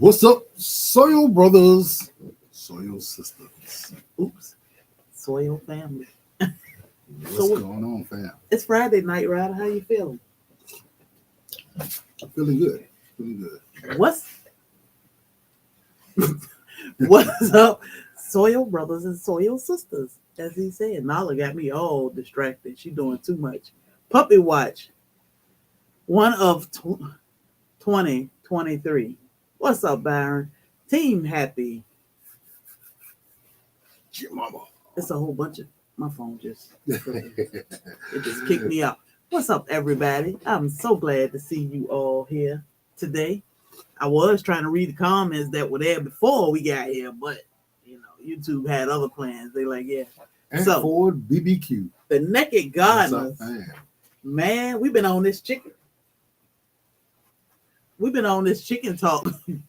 What's up, Soil Brothers, Soil Sisters? Oops. SoilFamily. What's So going on, fam? it's Friday night, Ryder. How you feeling? I'm feeling good. Feeling good. What's up, Soil Brothers and Soil Sisters? As he said, Nala got me all distracted. She doing too much. Puppy watch. One of 2023. What's up, Byron? Team happy. Mama. It's a whole bunch of my phone it just kicked me out. What's up, everybody? I'm so glad to see you all here today. I was trying to read the comments that were there before we got here, but YouTube had other plans. They like, yeah. And So Ford BBQ. the Naked Gardeners, What's up, fam? man, we've been on this chicken. We've been on this chicken talk. Let me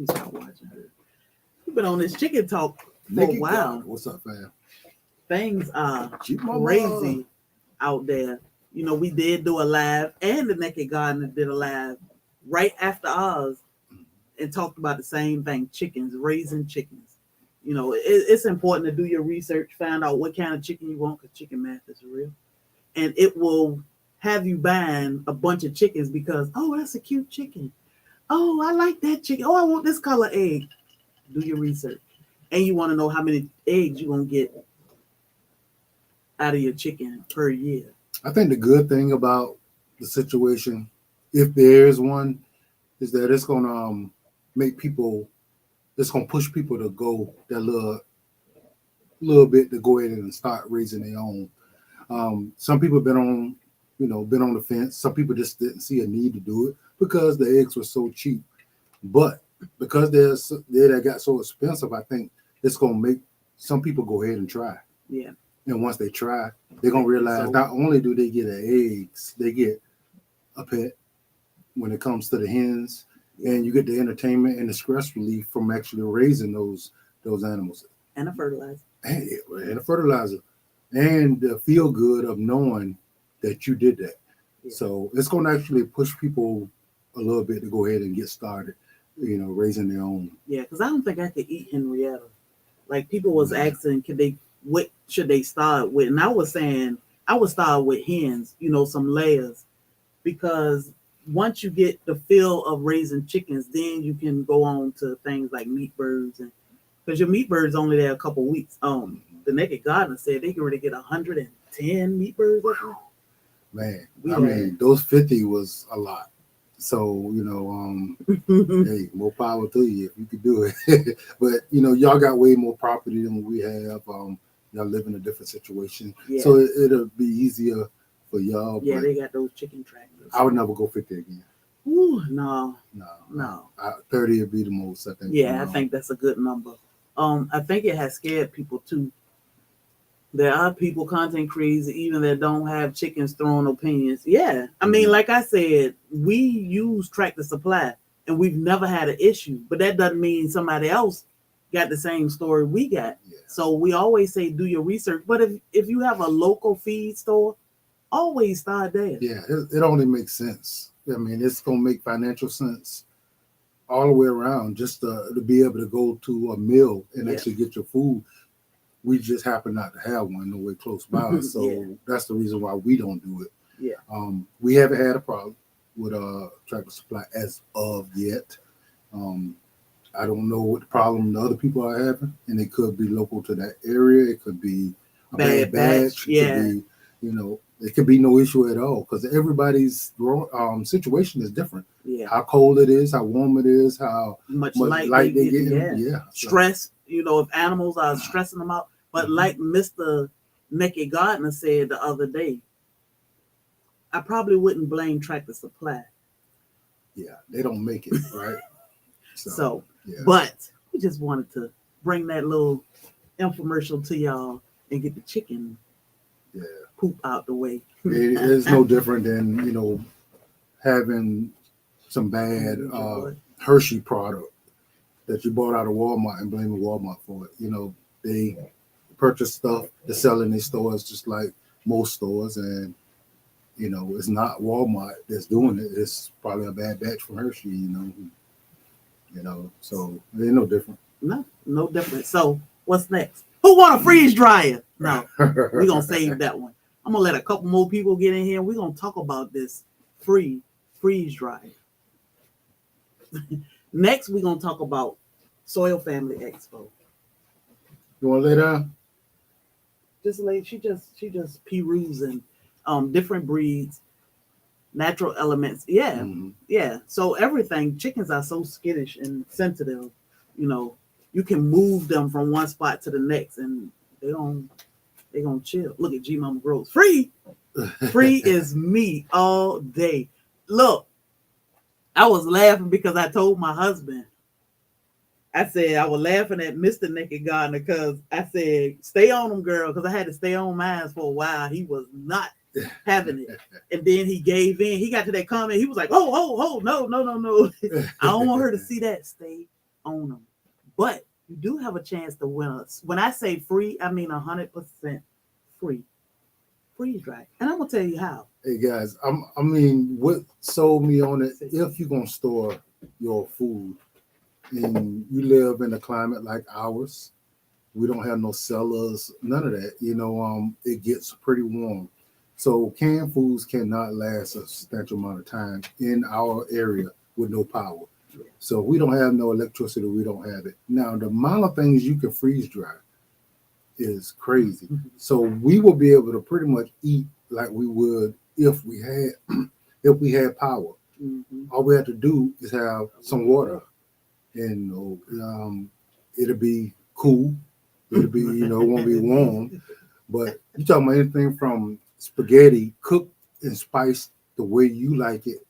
stop watching her. We've been on this chicken talk for Naked a while. Garden. What's up, fam? Things are Mama. crazy out there. We did do a live, and the Naked Gardener did a live right after ours and talked about the same thing: chickens, raising chickens. It's important to do your research, find out what kind of chicken you want, because chicken math is real, and it will have you buying a bunch of chickens because, oh, that's a cute chicken. Oh, I like that chicken. Oh, I want this color egg. Do your research, and you want to know how many eggs you're gonna get out of your chicken per year. I think the good thing about the situation, if there is one, is that it's gonna make people. It's gonna push people to go that little bit to go ahead and start raising their own. Some people been on the fence. Some people just didn't see a need to do it because the eggs were so cheap. But because they got so expensive, I think it's gonna make some people go ahead and try. Yeah. And once they try, they're gonna realize not only do they get eggs, they get a pet when it comes to the hens, and you get the entertainment and the stress relief from actually raising those animals. And a fertilizer. And a fertilizer. And the feel good of knowing that you did that. Yeah. So it's gonna actually push people a little bit to go ahead and get started, raising their own. Yeah, because I don't think I could eat Henrietta. Like, people was asking, what should they start with? And I was saying I would start with hens, some layers, because once you get the feel of raising chickens, then you can go on to things like meat birds, and because your meat birds only there a couple weeks. The Naked Gardener said they can already get 110 meat birds. Man, I mean, those 50 was a lot. So, hey, more power to you if you could do it. But, y'all got way more property than we have. Y'all live in a different situation. Yeah. So it'll be easier for y'all. Yeah, they got those chicken tractors. I would never go 50 again. Ooh, no. 30 would be the most, I think. Yeah, I think that's a good number. I think it has scared people too. There are people, content creators, even that don't have chickens, throwing opinions. Yeah. I mean, like I said, we use Tractor Supply and we've never had an issue, but that doesn't mean somebody else got the same story we got. Yeah. So we always say, do your research. But if you have a local feed store, always start there. Yeah, it only makes sense. I mean, it's going to make financial sense all the way around, just to be able to go to a mill and actually get your food. We just happen not to have one nowhere close by. So that's the reason why we don't do it. Yeah. We haven't had a problem with Tractor Supply as of yet. I don't know what the problem the other people are having, and it could be local to that area. It could be a bad batch. It could be, it could be no issue at all, because everybody's situation is different. Yeah. How cold it is, how warm it is, how much light they get. Yeah. Stress, if animals are stressing them out. But like Mr. Naked Gardener said the other day, I probably wouldn't blame Tractor Supply. Yeah, they don't make it, right? So but we just wanted to bring that little infomercial to y'all and get the chicken poop out the way. It is no different than, having some bad Hershey product that you bought out of Walmart and blaming Walmart for it. They purchase stuff to sell in their stores just like most stores, and it's not Walmart that's doing it. It's probably a bad batch from Hershey. So they're no different. No different. So what's next? Who want a freeze dryer? No, we're gonna save that one. I'm gonna let a couple more people get in here. We're gonna talk about this free freeze dryer. Next, we're gonna talk about SoilFamily Expo. You want to lay down? Just like she just perusing different breeds, natural elements. Yeah, Mhm. yeah. So everything. Chickens are so skittish and sensitive. You know, you can move them from one spot to the next, and they gonna chill. Look at G Mama Grows. Free, free is me all day. Look, I was laughing because I told my husband. I said I was laughing at Mr. Naked Gardener because I said, "Stay on him, girl," because I had to stay on mine for a while. He was not having it, and then he gave in. He got to that comment. He was like, "Oh, oh, oh, no, no, no, no! I don't want her to see that. Stay on him." But you do have a chance to win us. When I say free, I mean 100% free, freeze dry, and I'm gonna tell you how. Hey guys, I mean, what sold me on it? If you're gonna store your food and you live in a climate like ours, we don't have no cellars, none of that. It gets pretty warm, so canned foods cannot last a substantial amount of time in our area with no power. So we don't have no electricity. We don't have it now. The amount of things you can freeze dry is crazy. So we will be able to pretty much eat like we would if we had if we had power. Mm-hmm. All we have to do is have some water, and it'll be cool. It'll be it won't be warm. But you talking about anything from spaghetti cooked and spiced the way you like it,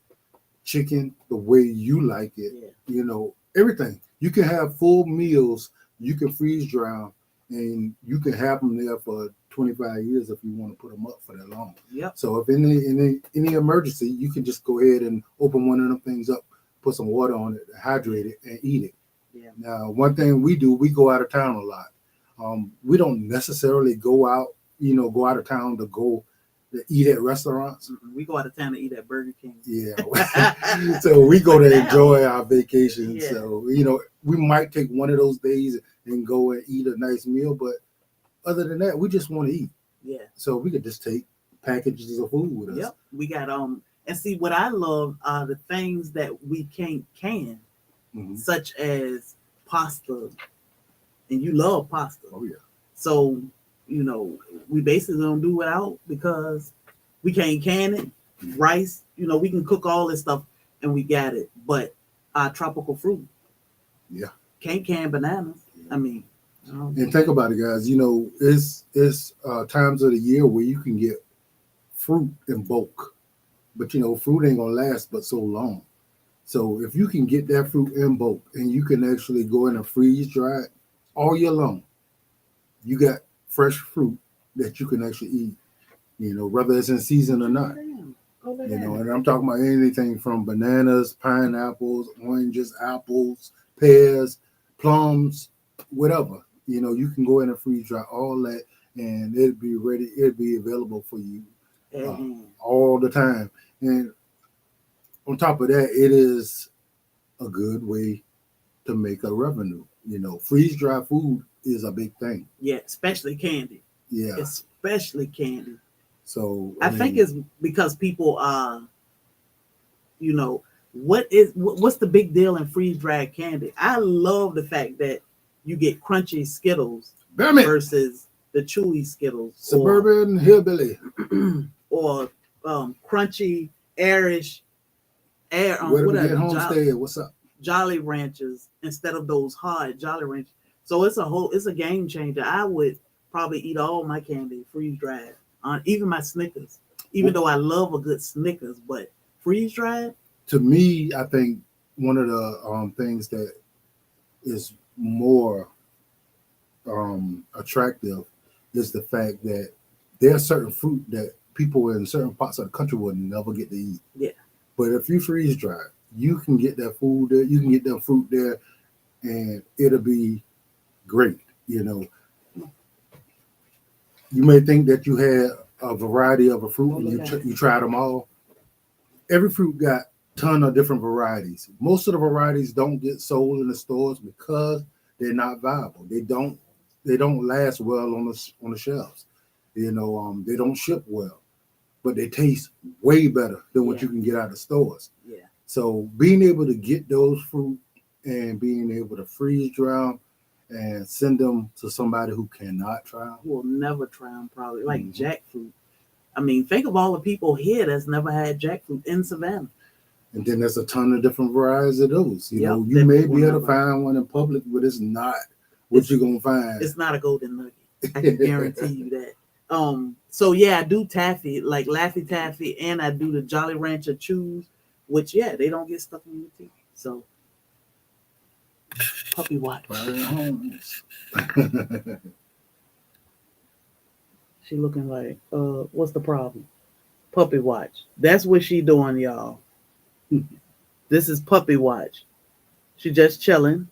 chicken the way you like it. Yeah. Everything. You can have full meals. You can freeze dry, and you can have them there for 25 years if you want to put them up for that long. Yep. So if any emergency, you can just go ahead and open one of them things up, put some water on it, hydrate it, and eat it. Yeah. Now, one thing we do, we go out of town a lot. We don't necessarily go out of town to go to eat at restaurants. We go out of town to eat at Burger King. Yeah. So we go But to now- enjoy our vacation. Yeah. So, we might take one of those days and go and eat a nice meal. But other than that, we just want to eat. Yeah. So we could just take packages of food with us. Yep. We got and see what I love are the things that we can't can, Mhm. such as pasta. And you love pasta. Oh yeah. So, we basically don't do without because we can't can it. Rice, we can cook all this stuff and we got it. But our tropical fruit. Yeah. Can't can bananas. I mean, And think about it, guys. It's times of the year where you can get fruit in bulk, but fruit ain't gonna last but so long. So if you can get that fruit in bulk and you can actually go in and freeze dry it all year long, you got fresh fruit that you can actually eat. Whether it's in season or not. And I'm talking about anything from bananas, pineapples, oranges, apples, pears, plums, whatever. You can go in and freeze dry all that, and it'd be ready. It'd be available for you all the time. And on top of that, it is a good way to make a revenue. Freeze dry food is a big thing. Yeah, especially candy. Yeah. Especially candy. So I think it's because people are, what's the big deal in freeze dried candy? I love the fact that you get crunchy Skittles versus the chewy Skittles. Suburban hillbilly. Or crunchy Irish Where do we get Homestead? What's up? Jolly Ranchers instead of those hard Jolly Ranchers. So it's a game changer. I would probably eat all my candy freeze dried, on even my Snickers. Even though I love a good Snickers, but freeze dried. To me, I think one of the things that is more attractive is the fact that there's certain fruit that people in certain parts of the country would never get to eat. Yeah. But if you freeze dry, you can get that food there, you can get that fruit there, and it'll be great. You may think that you had a variety of a fruit and you tried them all. Every fruit got ton of different varieties. Most of the varieties don't get sold in the stores because they're not viable. They don't last well on the shelves. They don't ship well, but they taste way better than what Yeah. you can get out of the stores. Yeah. So being able to get those fruit and being able to freeze dry 'em and send them to somebody who cannot try them. Who will never try them probably. Like Mhm. jackfruit. I mean, think of all the people here that's never had jackfruit in Savannah. And then there's a ton of different varieties of those. Yep, You that may people be able to never. find one in public, but it's not what It's you're gonna find. it's not a golden nugget. I can guarantee you that. So yeah, I do taffy, like Laffy Taffy, and I do the Jolly Rancher chews, which yeah, they don't get stuck in your teeth. So puppy watch. Right homes. She looking like, what's the problem? Puppy watch. That's what she doing, y'all. This is puppy watch. She just chilling.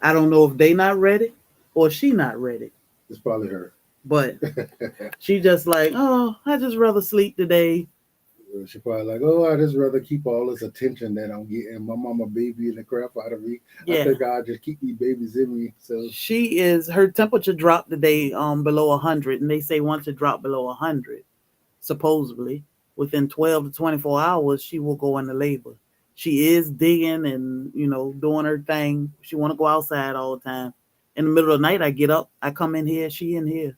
I don't know if they not ready or she not ready. It's probably her. But she just like, oh, I just rather sleep today. She probably like, oh, I just rather keep all this attention that I'm getting. My mama babying the crap out of me. I Yeah. think I'll just keep these babies in me. So She is her temperature dropped today below 100, and they say once it dropped below 100, supposedly within 12 to 24 hours she will go into labor. She is digging and doing her thing. She want to go outside all the time. In the middle of the night, I get up, I come in here, she in here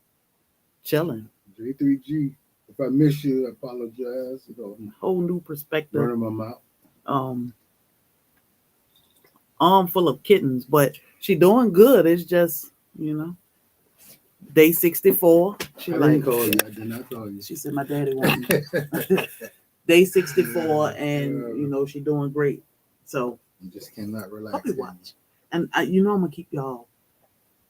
chilling. J3G, if I miss you, I apologize. Whole new perspective. Burning my mouth. Arm full of kittens, but she doing good. It's just day 64. She I like didn't call you. I did not call you. she said my daddy want me. Day 64, and she doing great. So You just cannot relax. puppy watch, and I'm gonna keep y'all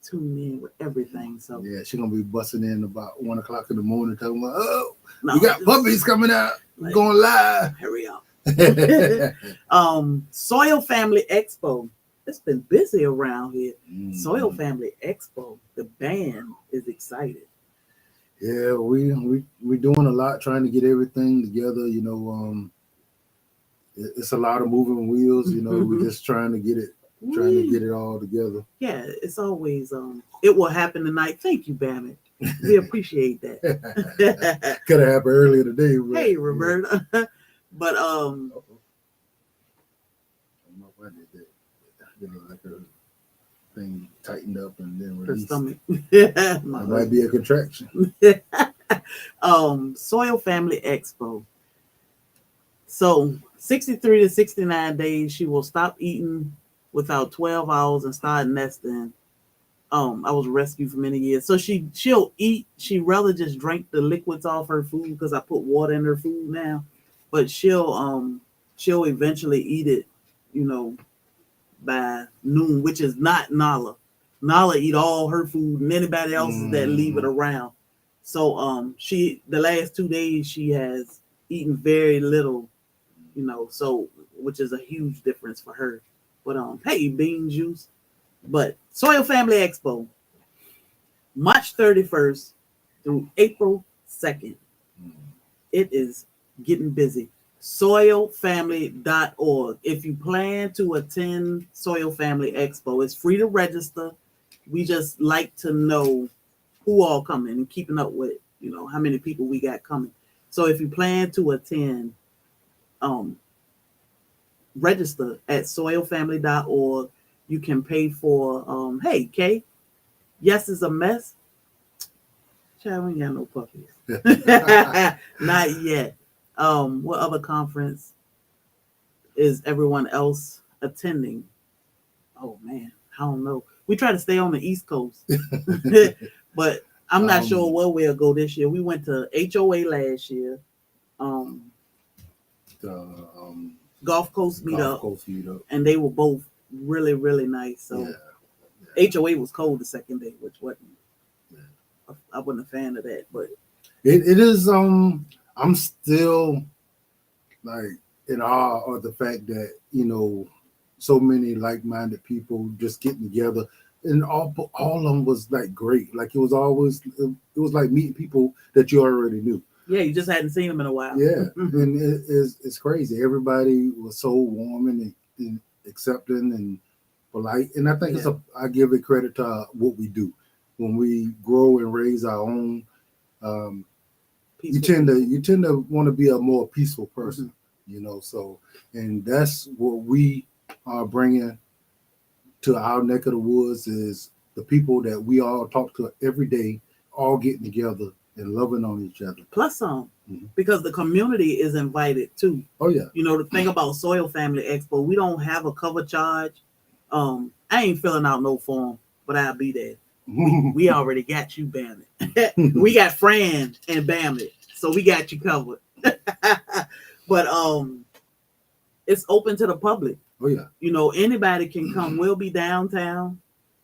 tuned in with everything. So Yeah, she's gonna be busting in about 1 o'clock in the morning talking about, oh, no, we got puppies coming out. We're like, going live. hurry up. Soil Family Expo. It's been busy around here. Soil Family Expo. The band is excited. Yeah, we doing a lot trying to get everything together. It's a lot of moving wheels. We're just trying to get it all together. Yeah, it's always it will happen tonight. Thank you, Bammit. We appreciate that. Could have happened earlier today. But, Hey, Roberta. But I don't know if I did that. Like her thing tightened up and then her released. stomach. It might be a contraction. Soil Family Expo. So 63 to 69 days, she will stop eating without 12 hours and start nesting. I was rescued for many years. So she'll eat. She rather just drink the liquids off her food because I put water in her food now. But she'll eventually eat it, by noon, which is not Nala. Nala eat all her food and anybody else's that leave it around. So the last 2 days she has eaten very little, so which is a huge difference for her. But hey, bean juice. But Soil Family Expo, March 31st through April 2nd. It is getting busy. SoilFamily.org. If you plan to attend Soil Family Expo, it's free to register. We just like to know who all coming and keeping up with, how many people we got coming. So if you plan to attend, register at SoilFamily.org. You can pay for, hey, Kay, yes, it's a mess. Child, we ain't got no puppies. Not yet. What other conference is everyone else attending? Oh man, I don't know. We try to stay on the East Coast, but I'm not sure where we'll go this year. We went to HOA last year. Gulf Coast meetup, and they were both really, really nice. So HOA was cold the second day, which wasn't. I wasn't a fan of that, but it is. I'm still like in awe of the fact that so many like-minded people just getting together, and all of them was like great. Like it was like meeting people that you already knew. Yeah, you just hadn't seen them in a while. Yeah, and it's crazy. Everybody was so warm and accepting and polite, and I think it's Yeah. I give it credit to what we do when we grow and raise our own. Um, Peaceful people. you tend to want to be a more peaceful Mm-hmm. person, you know. So, and that's what we are bringing to our neck of the woods is the people that we all talk to every day, all getting together and loving on each other. Plus some, Mhm. because the community is invited too. Oh yeah. You know, the thing about Soil Family Expo, we don't have a cover charge. I ain't filling out no form, but I'll be there. We already got you, Bamit. We got Fran and Bamit, so we got you covered. But it's open to the public. Oh yeah. You know, anybody can come. We'll be downtown.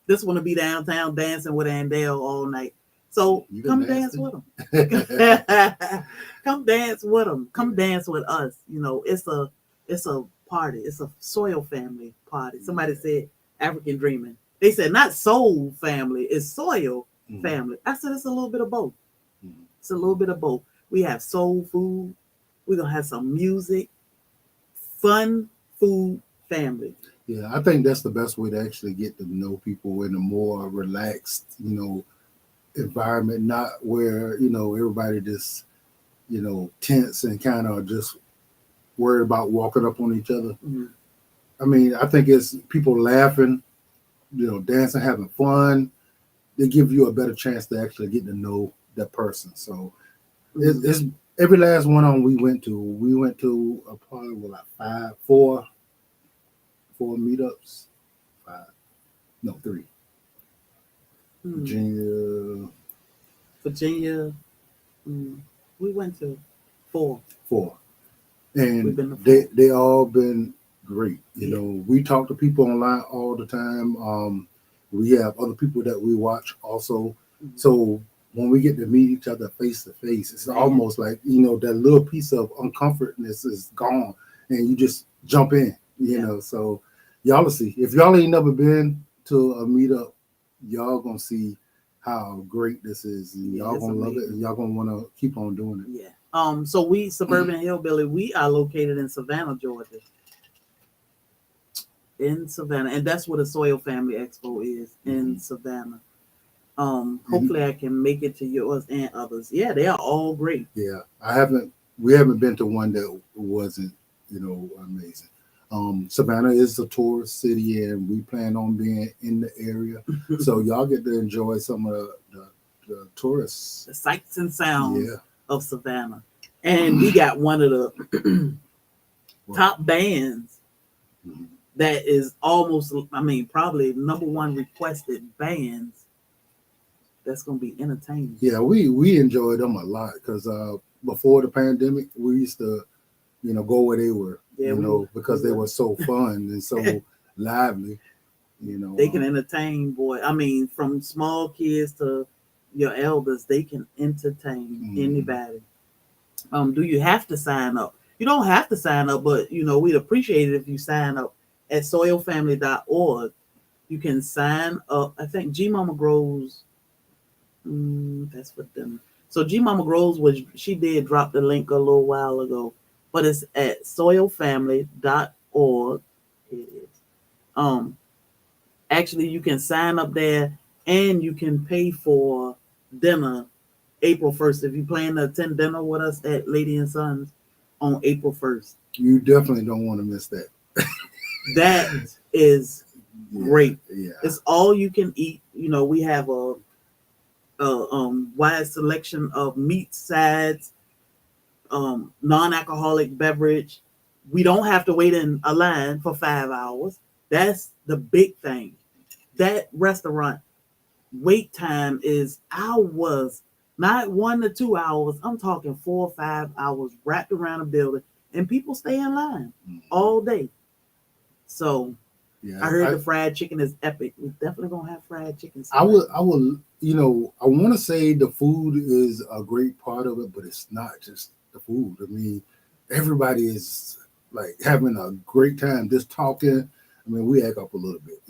This one will be downtown dancing with Andale all night. So You come can dance too. with them. Come dance with them. Come dance with us. You know, it's a party. It's a Soil Family party. Somebody said African Dreaming. They said not Soul Family. It's Soil Family. I said it's a little bit of both. It's a little bit of both. We have soul food. We're gonna have some music, fun food, family. Yeah, I think that's the best way to actually get to know people in a more relaxed, environment, not where, everybody just, tense and kind of just worried about walking up on each other. Mm-hmm. I mean, I think it's people laughing, dancing, having fun. They give you a better chance to actually get to know that person. So it's every last one on we went to probably like four meetups, five, no, three. Virginia, Virginia. We went to 4. four, We've been and to 4. they all been great. Yeah. We talk to people online all the time. We have other people that we watch also. So when we get to meet each other face to face, it's almost like that little piece of uncomfortness is gone, and you just jump in. So y'all will see. If y'all ain't never been to a meetup, y'all gonna see how great this is, and y'all gonna love it, and y'all gonna want to keep on doing it. Yeah. So we Suburban Hillbilly. We are located in Savannah, Georgia. In Savannah, and that's where the Soil Family Expo is in Savannah. Hopefully I can make it to yours and others. Yeah, they are all great. Yeah, we haven't been to one that wasn't, amazing. Savannah is a tourist city, and we plan on being in the area, so y'all get to enjoy some of the tourists, the sights and sounds of Savannah. And we got one of the top bands that is almost, probably number one requested bands that's going to be entertaining. Yeah, we enjoyed them a lot because before the pandemic, we used to, go where they were, because they were so fun and so lively. They can entertain, boy. From small kids to your elders, they can entertain anybody. Do you have to sign up? You don't have to sign up, but we'd appreciate it if you sign up at soilfamily.org. You can sign up. I think G Mama Grows. That's for them. So G Mama Grows she did drop the link a little while ago, but it's at soilfamily.org. It is. Actually, you can sign up there and you can pay for dinner April 1st. If you plan to attend dinner with us at Lady and Sons on April 1st. You definitely don't want to miss that. That is great. Yeah. It's all you can eat. We have a wide selection of meat, sides, non-alcoholic beverage. We don't have to wait in a line for 5 hours. That's the big thing. That restaurant wait time is hours, not 1 to 2 hours. I'm talking 4 or 5 hours wrapped around a building, and people stay in line all day. So I heard the fried chicken is epic. We're definitely gonna have fried chicken. I will. I want to say the food is a great part of it, but it's not just the food. Everybody is like having a great time just talking. We act up a little bit,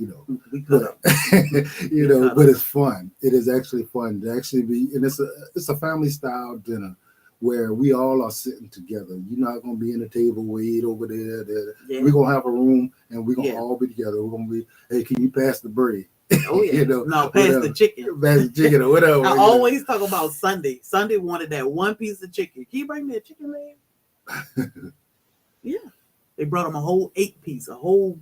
but but it's fun. It is actually fun to actually be, and it's a family style dinner where we all are sitting together. You're not gonna be in a table where you eat over there. Yeah. We're gonna have a room and we're gonna Yeah. all be together. We're gonna be, hey, can you pass the bread? Oh yeah. You know, No, pass whatever. the chicken. Pass the chicken or whatever. I you know. always talk about Sunday. Sunday wanted that one piece of chicken. Can you bring me a chicken leg? Yeah. They brought him a whole 8-piece, a whole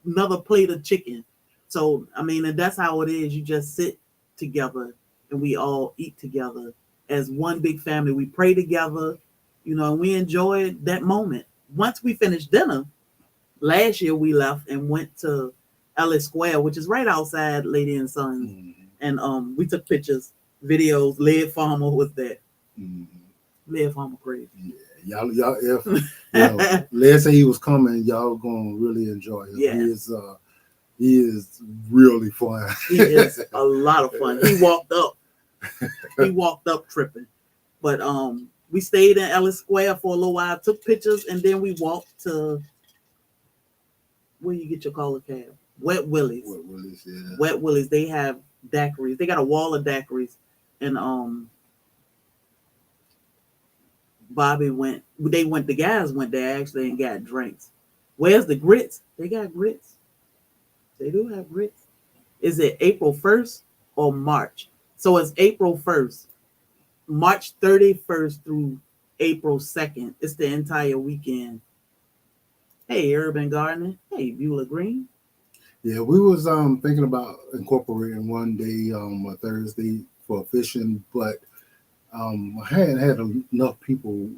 another plate of chicken. So I mean, and that's how it is. You just sit together and we all eat together as one big family. We pray together, you know, and we enjoy that moment. Once we finished dinner, last year we left and went to Ellis Square, which is right outside Lady and Sons. And we took pictures, videos. Led Farmer was there. Led Farmer crazy. Yeah. Y'all, if you know, let's say he was coming, y'all gonna really enjoy him. Yeah. He is really fun. He is a lot of fun. He walked up tripping. But we stayed in Ellis Square for a little while, took pictures, and then we walked to where you get your collar cab. Wet Willie's. Wet Willie's, yeah. Wet Willie's. They have daiquiris. They got a wall of daiquiris. And the guys went there actually and got drinks. Where's the grits? They got grits. They do have grits. Is it April 1st or March? So it's April 1st. March 31st through April 2nd. It's the entire weekend. Hey, Urban Gardening. Hey, Beulah Green. Yeah, we was thinking about incorporating one day a Thursday for fishing, but I hadn't had enough people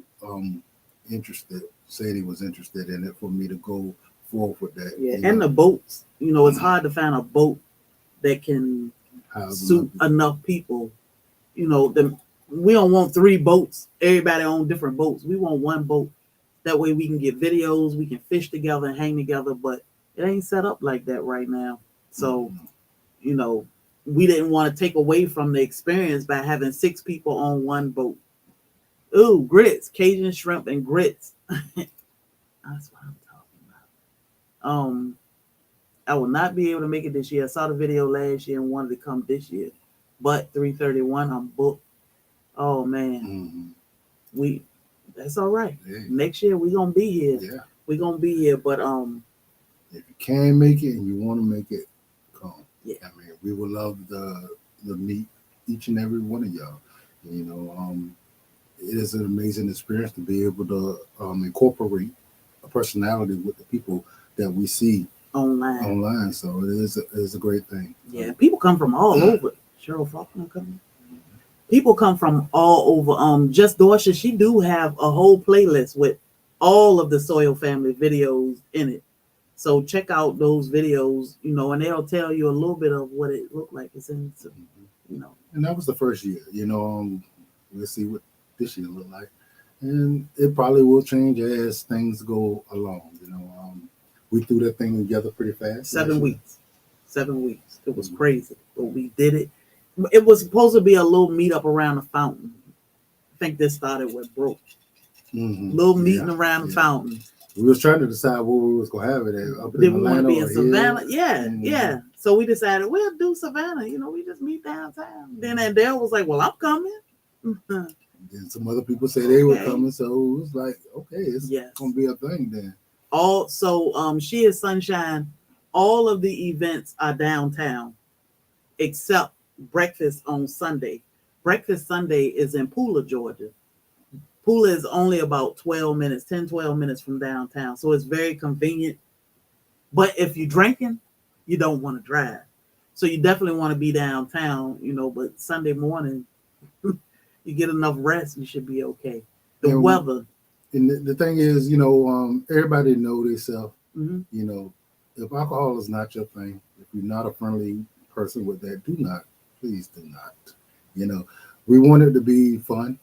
say they was interested in it for me to go forward with that. Yeah, and the boats. You know, it's hard to find a boat that can suit enough people. You know, we don't want 3 boats. Everybody on different boats. We want one boat. That way we can get videos, we can fish together and hang together, but it ain't set up like that right now. So, you know, we didn't want to take away from the experience by having 6 people on one boat. Ooh, grits, Cajun shrimp and grits. That's what I'm talking about. I will not be able to make it this year. I saw the video last year and wanted to come this year, but 3/31 I'm booked. Oh man, that's all right. Yeah. Next year we're gonna be here. Yeah, we're gonna be here. But if you can make it and you want to make it, come. Yeah, I mean, we would love to meet each and every one of y'all. You know, it is an amazing experience to be able to incorporate a personality with the people that we see online. So it is a great thing. Yeah, people come from all over. Cheryl Faulkner coming. People come from all over. Just Dorsha, she do have a whole playlist with all of the SoilFamily videos in it. So check out those videos, you know, and they'll tell you a little bit of what it looked like. It's in, you know. And that was the first year, you know. We'll see what this year look like, and it probably will change as things go along. You know, we threw that thing together pretty fast. 7 weeks. 7 weeks. It was crazy, but we did it. It was supposed to be a little meetup around the fountain. I think this started with Broke. Little meeting around the fountain. We was trying to decide where we was gonna have it at. Up Did we want to be in Savannah? Yeah. So we decided we'll do Savannah. You know, we just meet downtown. Then Adele was like, "Well, I'm coming." Then some other people say they were coming, so it was like, okay, it's gonna be a thing then. She is Sunshine. All of the events are downtown, except breakfast on Sunday. Breakfast Sunday is in Pooler, Georgia. Pooler is only about 12 minutes from downtown. So it's very convenient. But if you're drinking, you don't want to drive. So you definitely want to be downtown, you know, but Sunday morning, you get enough rest, you should be okay. The weather. And the thing is, you know, everybody know themselves. You know, if alcohol is not your thing, if you're not a friendly person with that, please do not. You know, we want it to be fun.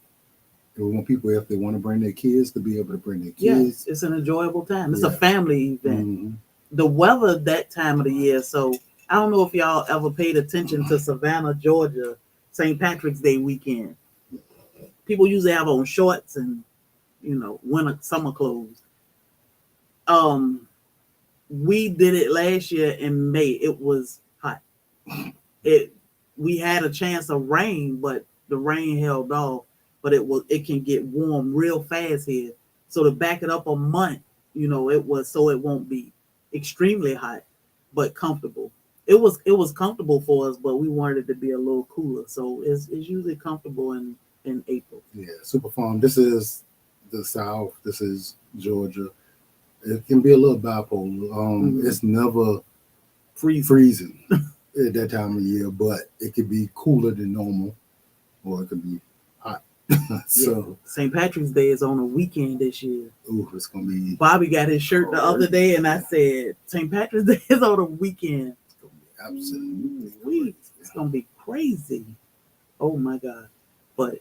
We want people, if they want to bring their kids, to be able to bring their kids. Yes, it's an enjoyable time. It's a family event. The weather that time of the year. So I don't know if y'all ever paid attention to Savannah, Georgia, St. Patrick's Day weekend. People usually have on shorts and, you know, summer clothes. We did it last year in May. It was hot. We had a chance of rain, but the rain held off. but it can get warm real fast here. So to back it up a month, it was so it won't be extremely hot, but comfortable. It was comfortable for us, but we wanted it to be a little cooler. So it's usually comfortable in April. Yeah, super fun. This is the South. This is Georgia. It can be a little bipolar. It's never freezing at that time of year, but it could be cooler than normal, or it could be hot. So, St. Patrick's Day is on a weekend this year. ooh, it's gonna be Bobby got his shirt the other day, and I said St. Patrick's Day is on a weekend. absolutely It's gonna be crazy. Oh my God! But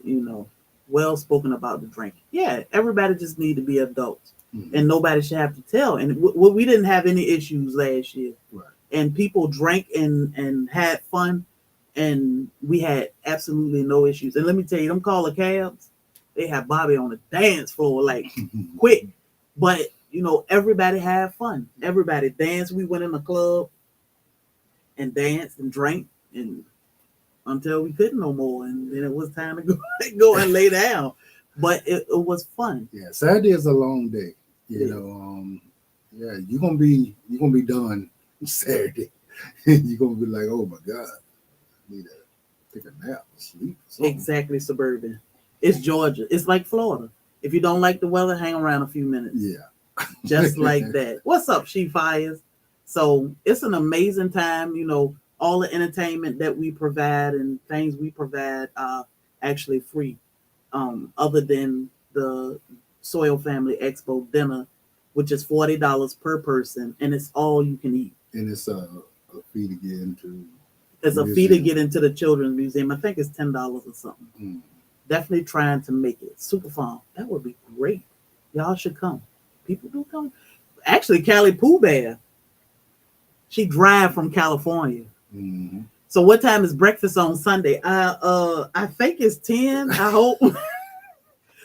well spoken about the drink. Yeah, everybody just need to be adults, and nobody should have to tell. And we didn't have any issues last year, right. And people drank and had fun, and we had absolutely no issues. And let me tell you, them caller cabs, they had Bobby on the dance floor like quick, but everybody had fun. Everybody danced. We went in the club and danced and drank and until we couldn't no more, and then it was time to go and lay down. But it was fun. Yeah, Saturday is a long day. Yeah, you're gonna be done Saturday. You're gonna be like, oh my God, I need to take a nap, sleep. Exactly, suburban. It's Georgia. It's like Florida. If you don't like the weather, hang around a few minutes. Yeah, just like that. What's up, She Fires? So it's an amazing time. All the entertainment that we provide and things we provide are actually free, other than the Soil Family Expo dinner, which is $40 per person, and it's all you can eat. And it's a fee to get into. It's a fee to get into the children's museum. I think it's $10 or something. Definitely trying to make it super fun. That would be great. Y'all should come. People do come. Actually, Callie Pooh Bear, she drive from California. So what time is breakfast on Sunday? I think it's 10. I hope.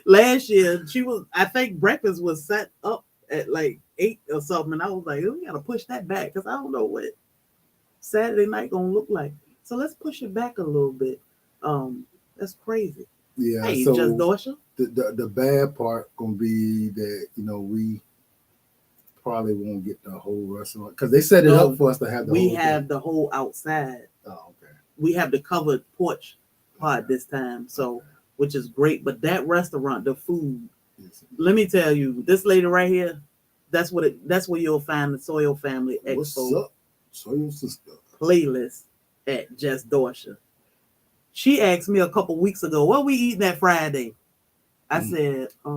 Last year I think breakfast was set up at like 8 or something, and I was like, oh, we gotta push that back because I don't know what Saturday night gonna look like. So let's push it back a little bit. That's crazy. Yeah. Hey, so just Dorsha. The bad part gonna be that we probably won't get the whole restaurant because they set it up for us to have the we whole have thing. the whole outside. Oh, okay. We have the covered porch part this time, so which is great. But that restaurant, the food, let me tell you, this lady right here, that's where you'll find the Soil Family Expo. What's up, Soil Sister? Playlist at Just Dorsha. She asked me a couple weeks ago, what we eating that Friday? I said, I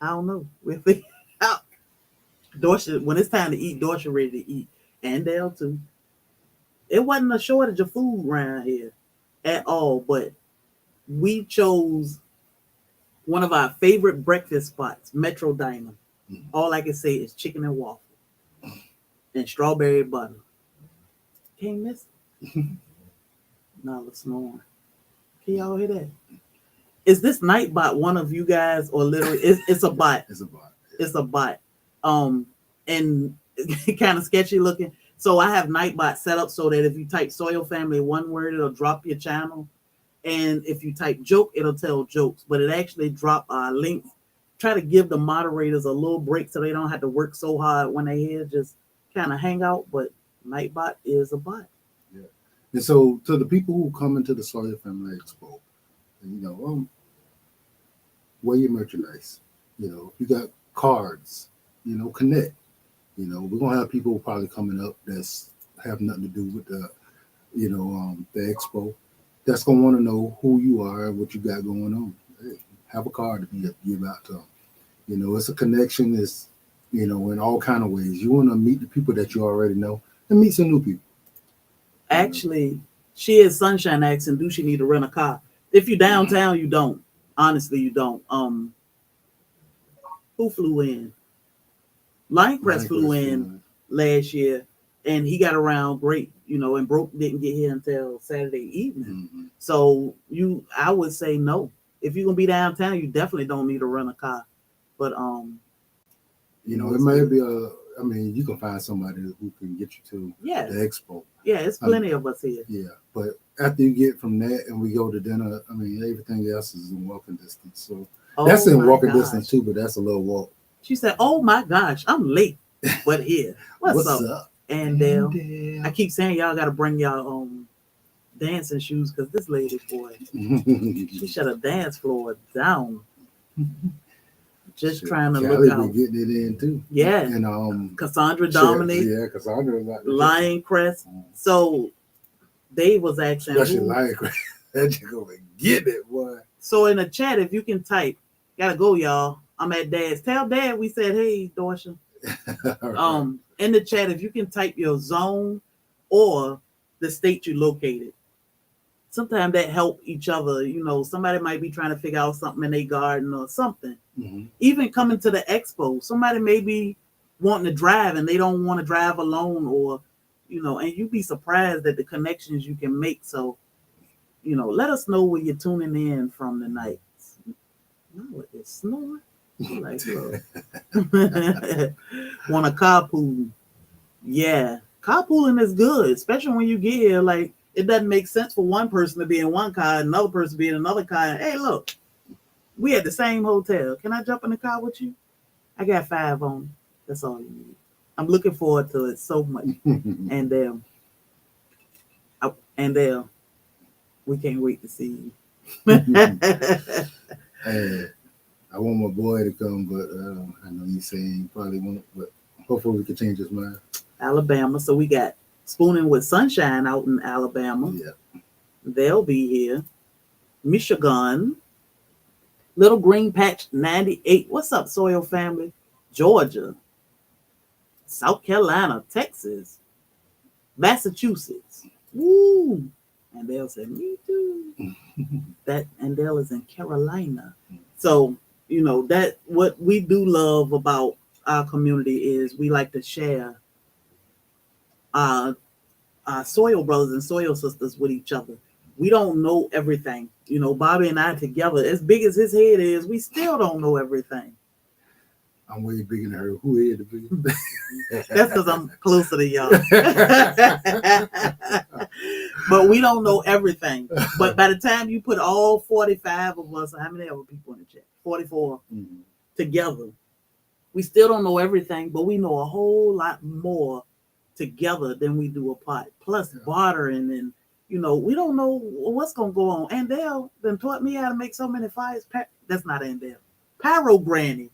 don't know. We'll figure it out. Dorsha, when it's time to eat, Dorsha ready to eat. And Dale too. It wasn't a shortage of food around here at all, but we chose one of our favorite breakfast spots, Metro Diner. All I can say is chicken and waffle and strawberry butter. Can't miss it. Now let's snoring. Can y'all hear that? Is this Nightbot one of you guys, or literally it's a bot? It's a bot. Yeah. It's a bot. And kind of sketchy looking. So I have Nightbot set up so that if you type Soil Family one word, it'll drop your channel. And if you type joke, it'll tell jokes. But it actually drop links. Try to give the moderators a little break so they don't have to work so hard when they here. Just kind of hang out. But Nightbot is a bot. Yeah. And so to the people who come into the Soil Family Expo, wear your merchandise. You got cards, connect. We're gonna have people probably coming up that's have nothing to do with the expo. That's gonna want to know who you are and what you got going on. Hey, have a card to give out to them. It's a connection. It's in all kind of ways. You want to meet the people that you already know and meet some new people. Actually, she is Sunshine asking, do she need to rent a car? If you're downtown, you don't. Honestly, you don't. Who flew in? Linecrest flew in last year, and he got around great, and Broke didn't get here until Saturday evening. So I would say no. If you're gonna be downtown, you definitely don't need to rent a car. But it may be you can find somebody who can get you to the expo. Yeah, it's plenty of us here. Yeah, but after you get from that and we go to dinner, I mean, everything else is in walking distance. So that's Oh in my walking gosh. distance too, but that's a little walk. She said, "Oh my gosh, I'm late." But here, what's What's up? up? And I keep saying y'all got to bring y'all dancing shoes because this lady, boy, she shut a dance floor down. Just Shit, trying to Callie look out. be getting it in too. Yeah. And Cassandra Dominic, yeah, Cassandra was like Lion Crest. So Dave was asking especially who. Lion Crest. That you gonna get it, boy. So in the chat, if you can type, gotta go, y'all. I'm at Dad's. Tell Dad we said, hey, Dorsha. Right. In the chat, if you can type your zone or the state you located. Sometimes that help each other. You know, somebody might be trying to figure out something in their garden or something. Mm-hmm. Even coming to the expo, somebody may be wanting to drive and they don't want to drive alone, or and you'd be surprised at the connections you can make. So, let us know where you're tuning in from tonight. No, it's snoring. Like, want a carpool? Yeah, carpooling is good, especially when you get here. Like, it doesn't make sense for one person to be in one car, and another person to be in another car. And, hey, look, we at the same hotel. Can I jump in the car with you? I got 5 on. That's all you need. I'm looking forward to it so much. And we can't wait to see you. Hey, I want my boy to come, but I know he's saying he probably won't. But hopefully we can change his mind. Alabama. So we got Spooning with Sunshine out in Alabama. Yeah. They'll be here. Michigan. Little Green Patch 98. What's up, Soil Family? Georgia. South Carolina. Texas. Massachusetts. Woo! And Dale said, me too. And Dale is in Carolina. So, that what we do love about our community is we like to share our soil brothers and soil sisters with each other. We don't know everything. Bobby and I together, as big as his head is, we still don't know everything. I'm way bigger than her. Who is the biggest? That's because I'm closer to y'all. But we don't know everything. But by the time you put all 45 of us, how many other people in the chat? 44 together. We still don't know everything, but we know a whole lot more together than we do apart. Plus bartering and we don't know what's gonna go on. Andale then taught me how to make so many fires. That's not Andale. Pyro Granny.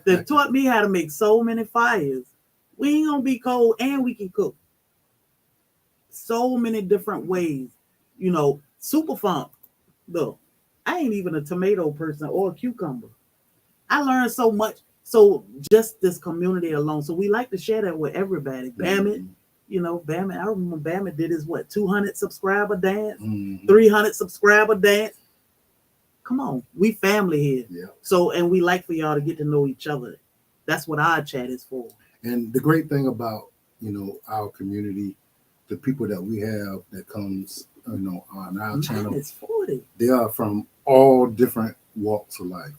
They taught me how to make so many fires. We ain't gonna be cold and we can cook. So many different ways. Super funk. Look, I ain't even a tomato person or a cucumber. I learned so much. So just this community alone. So we like to share that with everybody. Bammit, Bammit. I remember Bammit did his 200 subscriber dance, 300 subscriber dance. Come on, we family here. Yeah. So, and we like for y'all to get to know each other. That's what our chat is for. And the great thing about, our community, the people that we have that comes, on our channel, it's 40. They are from all different walks of life.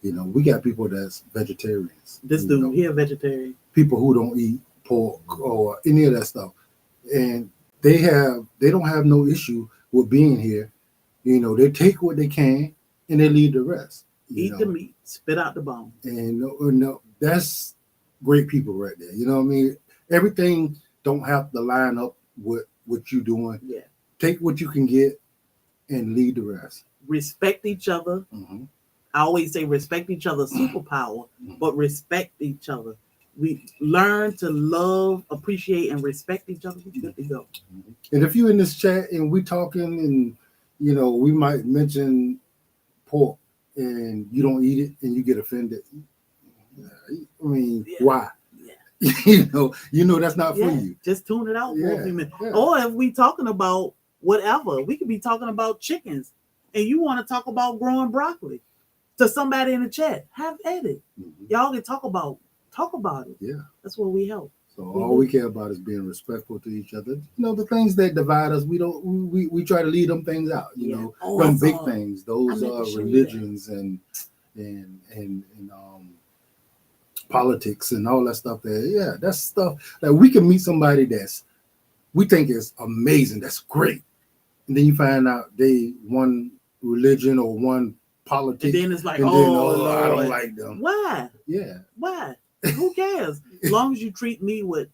We got people that's vegetarians. This dude here, vegetarian. People who don't eat pork or any of that stuff. And they don't have no issue with being here. They take what they can and they leave the rest. Eat the meat, spit out the bone. And that's great people right there. You know what I mean? Everything don't have to line up with what you're doing. Yeah. Take what you can get and leave the rest. Respect each other. Mm-hmm. I always say respect each other's superpower, but respect each other. We learn to love, appreciate, and respect each other. We're good to go. And if you're in this chat and we talking and, we might mention pork and you don't eat it and you get offended. I mean, why? Yeah. That's not for you. Just tune it out for a few minutes. Yeah. Or if we talking about whatever, we could be talking about chickens and you want to talk about growing broccoli to somebody in the chat. Have at it. Y'all can talk about it. Yeah. That's what we help. So all we care about is being respectful to each other. The things that divide us, we try to leave them things out. Them big things. Those are religions and politics and all that stuff. That's stuff that we can meet somebody that's we think it's amazing. That's great. And then you find out they one religion or one politics. And then it's like, and oh, then, Lord. I don't like them. Why? Yeah. Why? Who cares? As long as you treat me with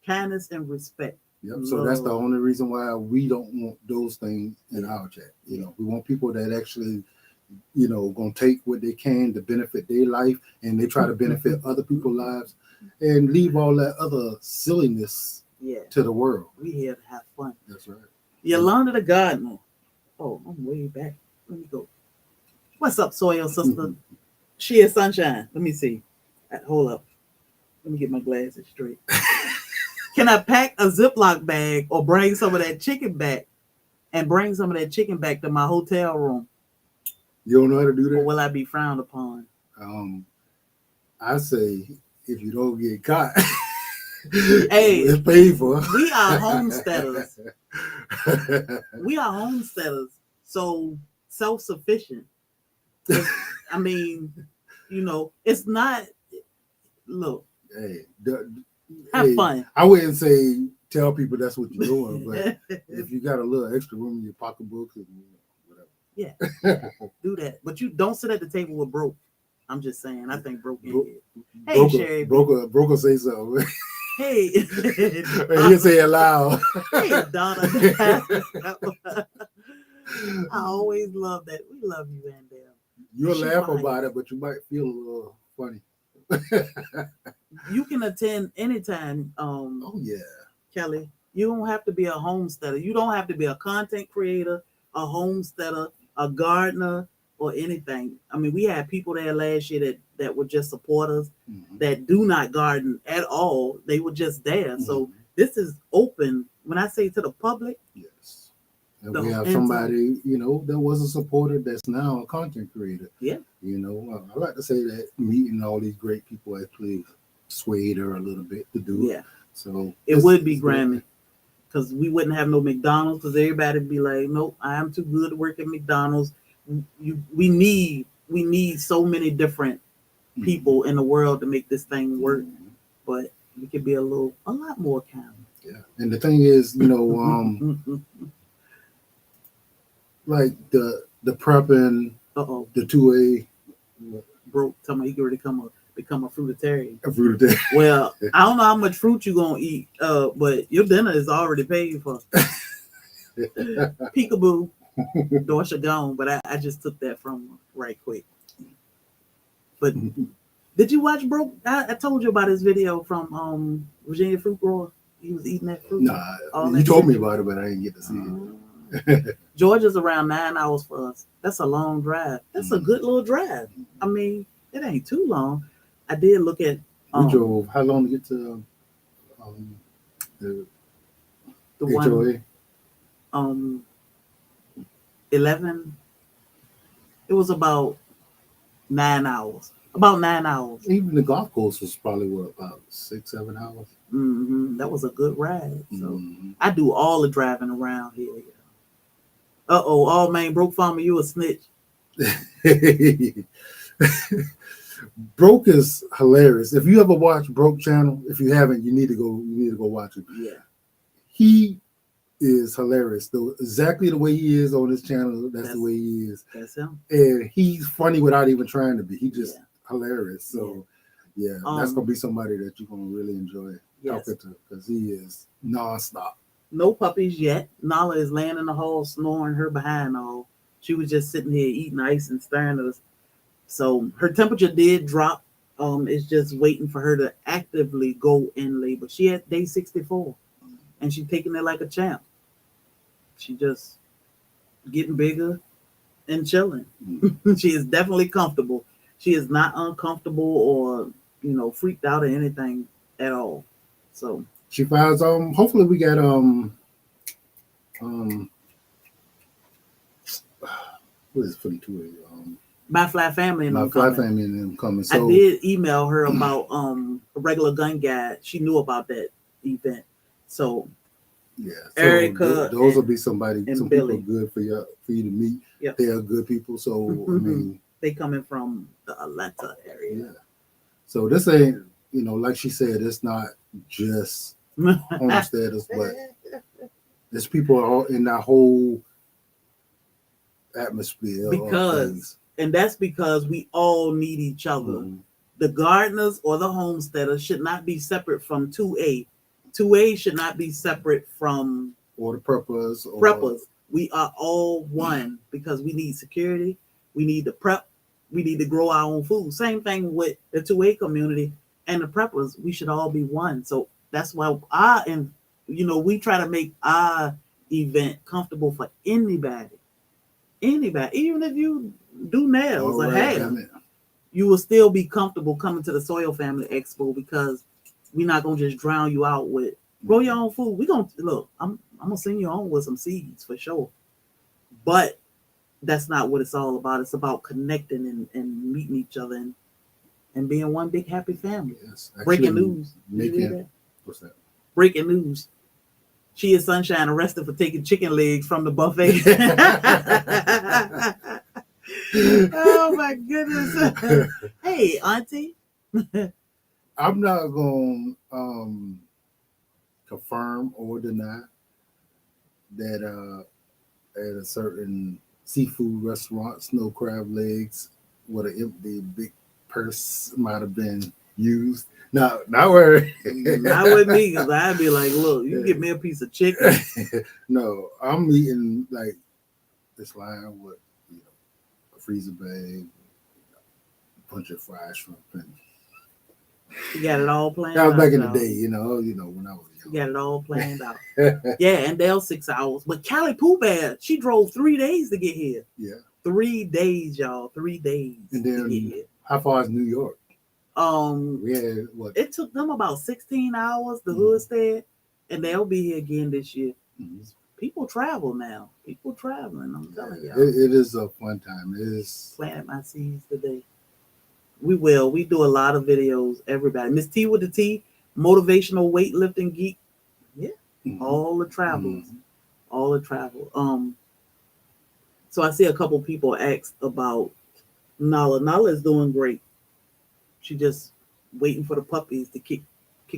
kindness and respect. Yep. So that's the only reason why we don't want those things in our chat. We want people that actually, gonna take what they can to benefit their life, and they try to benefit other people's lives, and leave all that other silliness to the world. We here to have fun. That's right. Yolanda the gardener. Oh, I'm way back. Let me go. What's up, Soil Sister? She is Sunshine. Let me see. Hold up. Let me get my glasses straight. Can I pack a Ziploc bag or bring some of that chicken back and bring some of that chicken back to my hotel room? You don't know how to do that? Or will I be frowned upon? I say if you don't get caught, hey, it's paid for. We are homesteaders. We are homesteaders. So self-sufficient. I mean, it's not. Look. Hey, have fun. I wouldn't say tell people that's what you're doing, but if you got a little extra room in your pocketbook, whatever. Yeah, do that. But you don't sit at the table with broke. I'm just saying. I think broke. Hey, Sherry. Broker say so. Hey. He'll say it loud. Hey, Donna. I always love that. We love you, Vandale. You'll laugh about it, but you might feel a little funny. You can attend anytime. Oh yeah, Kelly. You don't have to be a homesteader. You don't have to be a content creator, a homesteader, a gardener, or anything. I mean, we had people there last year that would just support us, that do not garden at all. They were just there. So this is open. When I say to the public, yes. And we have somebody, that was a supporter that's now a content creator. Yeah. I like to say that meeting all these great people actually swayed her a little bit to do it. Yeah. So it would be Grammy, because we wouldn't have no McDonald's, because everybody would be like, nope, I am too good to work at McDonald's. We need so many different people in the world to make this thing work, but we could be a lot more kind. Yeah. And the thing is, like the prepping, the 2A, broke. Tell me he could already become a fruitarian. Well, I don't know how much fruit you're gonna eat, but your dinner is already paid for. Peekaboo. Dorsha gone, but I just took that from her right quick. But did you watch Broke? I told you about his video from Virginia Fruit Grower. He was eating that fruit. Nah, you told me about it, but I didn't get to see it. Georgia's around 9 hours for us. That's a long drive. That's a good little drive. I mean, it ain't too long. I did look at. We drove how long to get to the HOA? 11. It was about 9 hours. About 9 hours. Even the golf course was probably about 6-7 hours. That was a good ride. So I do all the driving around here. All man, Broke Farmer, you a snitch. Broke is hilarious. If you ever watch Broke channel, if you haven't, you need to go watch it. Yeah. He is hilarious. Though exactly the way he is on his channel, that's the way he is. That's him. And he's funny without even trying to be. He just hilarious. So that's gonna be somebody that you're gonna really enjoy talking to, because he is nonstop. No puppies yet. Nala is laying in the hall snoring her behind all. She was just sitting here eating ice and staring at us. So her temperature did drop. It's just waiting for her to actively go in labor. She at day 64, and she's taking it like a champ. She just getting bigger and chilling. She is definitely comfortable. She is not uncomfortable or freaked out or anything at all. So she finds hopefully we got what is it for the 2A? My Fly Family and My Fly Family and them coming. So I did email her about a regular gun guide. She knew about that event. So yeah, so Erica, those will be some Billy. people good for you to meet. Yep. They are good people. So I mean, they coming from the Atlanta area. Yeah. So this ain't like she said, it's not just homesteaders, but There's people all in that whole atmosphere of because, things. and that's because we all need each other. Mhm. The gardeners or the homesteaders should not be separate from 2A. 2A should not be separate from Or the preppers. Or, preppers. We are all one because we need security. We need to prep. We need to grow our own food. Same thing with the 2A community and the preppers. We should all be one. So that's why we try to make our event comfortable for anybody. Anybody, even if you do nails all or right, hair, damn it. you will still be comfortable coming to the Soil Family Expo because we're not gonna just drown you out with grow your own food. We gonna look. I'm gonna send you on with some seeds for sure, but that's not what it's all about. It's about connecting and meeting each other and being one big happy family. Yes, Breaking news. Did you read that? What's that? Breaking news. She is Sunshine arrested for taking chicken legs from the buffet. Oh my goodness. Hey, Auntie. I'm not going to confirm or deny that at a certain seafood restaurant, snow crab legs with an empty big purse might have been used. Not where. Not with me, because I'd be like, look, you give me a piece of chicken. No, I'm eating like this line with a freezer bag, a bunch of fried shrimp, and You got it all planned that was out. back in the y'all. day, when I was You got it all planned out. young. Yeah, and they're 6 hours. But Callie Pooh Bear, she drove 3 days to get here. Yeah. 3 days, y'all. 3 days And to then get here. how far is New York? We had what? It took them about 16 hours, the hood said, and they'll be here again this year. Mhm. People travel now. People traveling, I'm telling y'all. It is a fun time. It is. Planted my seeds today. We will. We do a lot of videos, everybody. Miss T with the T, motivational weightlifting geek. Yeah. Mhm. All the travels. Mhm. All the travel. So I see a couple people asked about Nala. Nala is doing great. She just waiting for the puppies to kick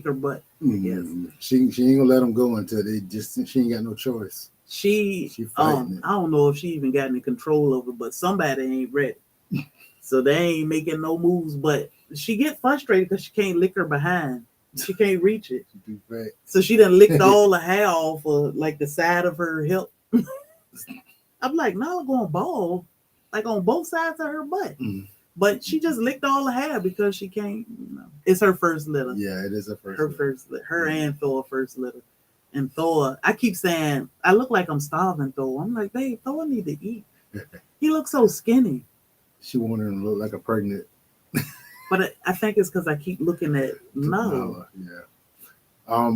her butt. Mhm. She ain't gonna let them go until she ain't got no choice. She fighting it. I don't know if she even got any control over it, but somebody ain't ready. So they ain't making no moves, but she get frustrated because she can't lick her behind. She can't reach it. She too fat. So she done licked all the hair off of like the side of her hip. I'm like, Nala going bald, like on both sides of her butt. Mhm. But she just licked all the hair because she can't, It's her first litter. Yeah, it is her first. Her first litter. Her and Thor first litter. And Thor, I keep saying, I look like I'm starving Thor. I'm like, babe, Thor need to eat. He looks so skinny. She wanted him to look like a pregnant. But I think it's because I keep looking at Nala. Yeah.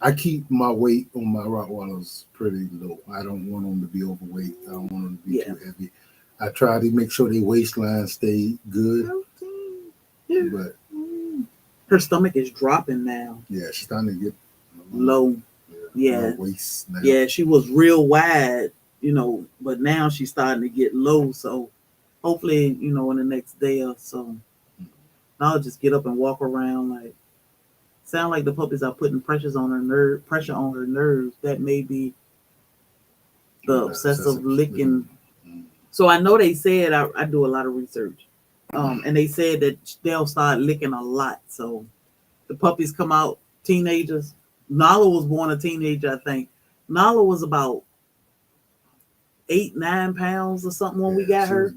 I keep my weight on my Rottweilers pretty low. I don't want them to be overweight. I don't want them to be too heavy. I try to make sure their waistline stay good. But her stomach is dropping now. Yeah, she's starting to get low. Yeah. Low waist now. Yeah, she was real wide, but now she's starting to get low. So hopefully, in the next day or so, I'll just get up and walk around like sound like the puppies are putting pressure on her nerves. That may be the obsessive licking. So I know they said I do a lot of research. And they said that they'll start licking a lot. So the puppies come out, teenagers. Nala was born a teenager, I think. Nala was about 8-9 pounds or something when we got her.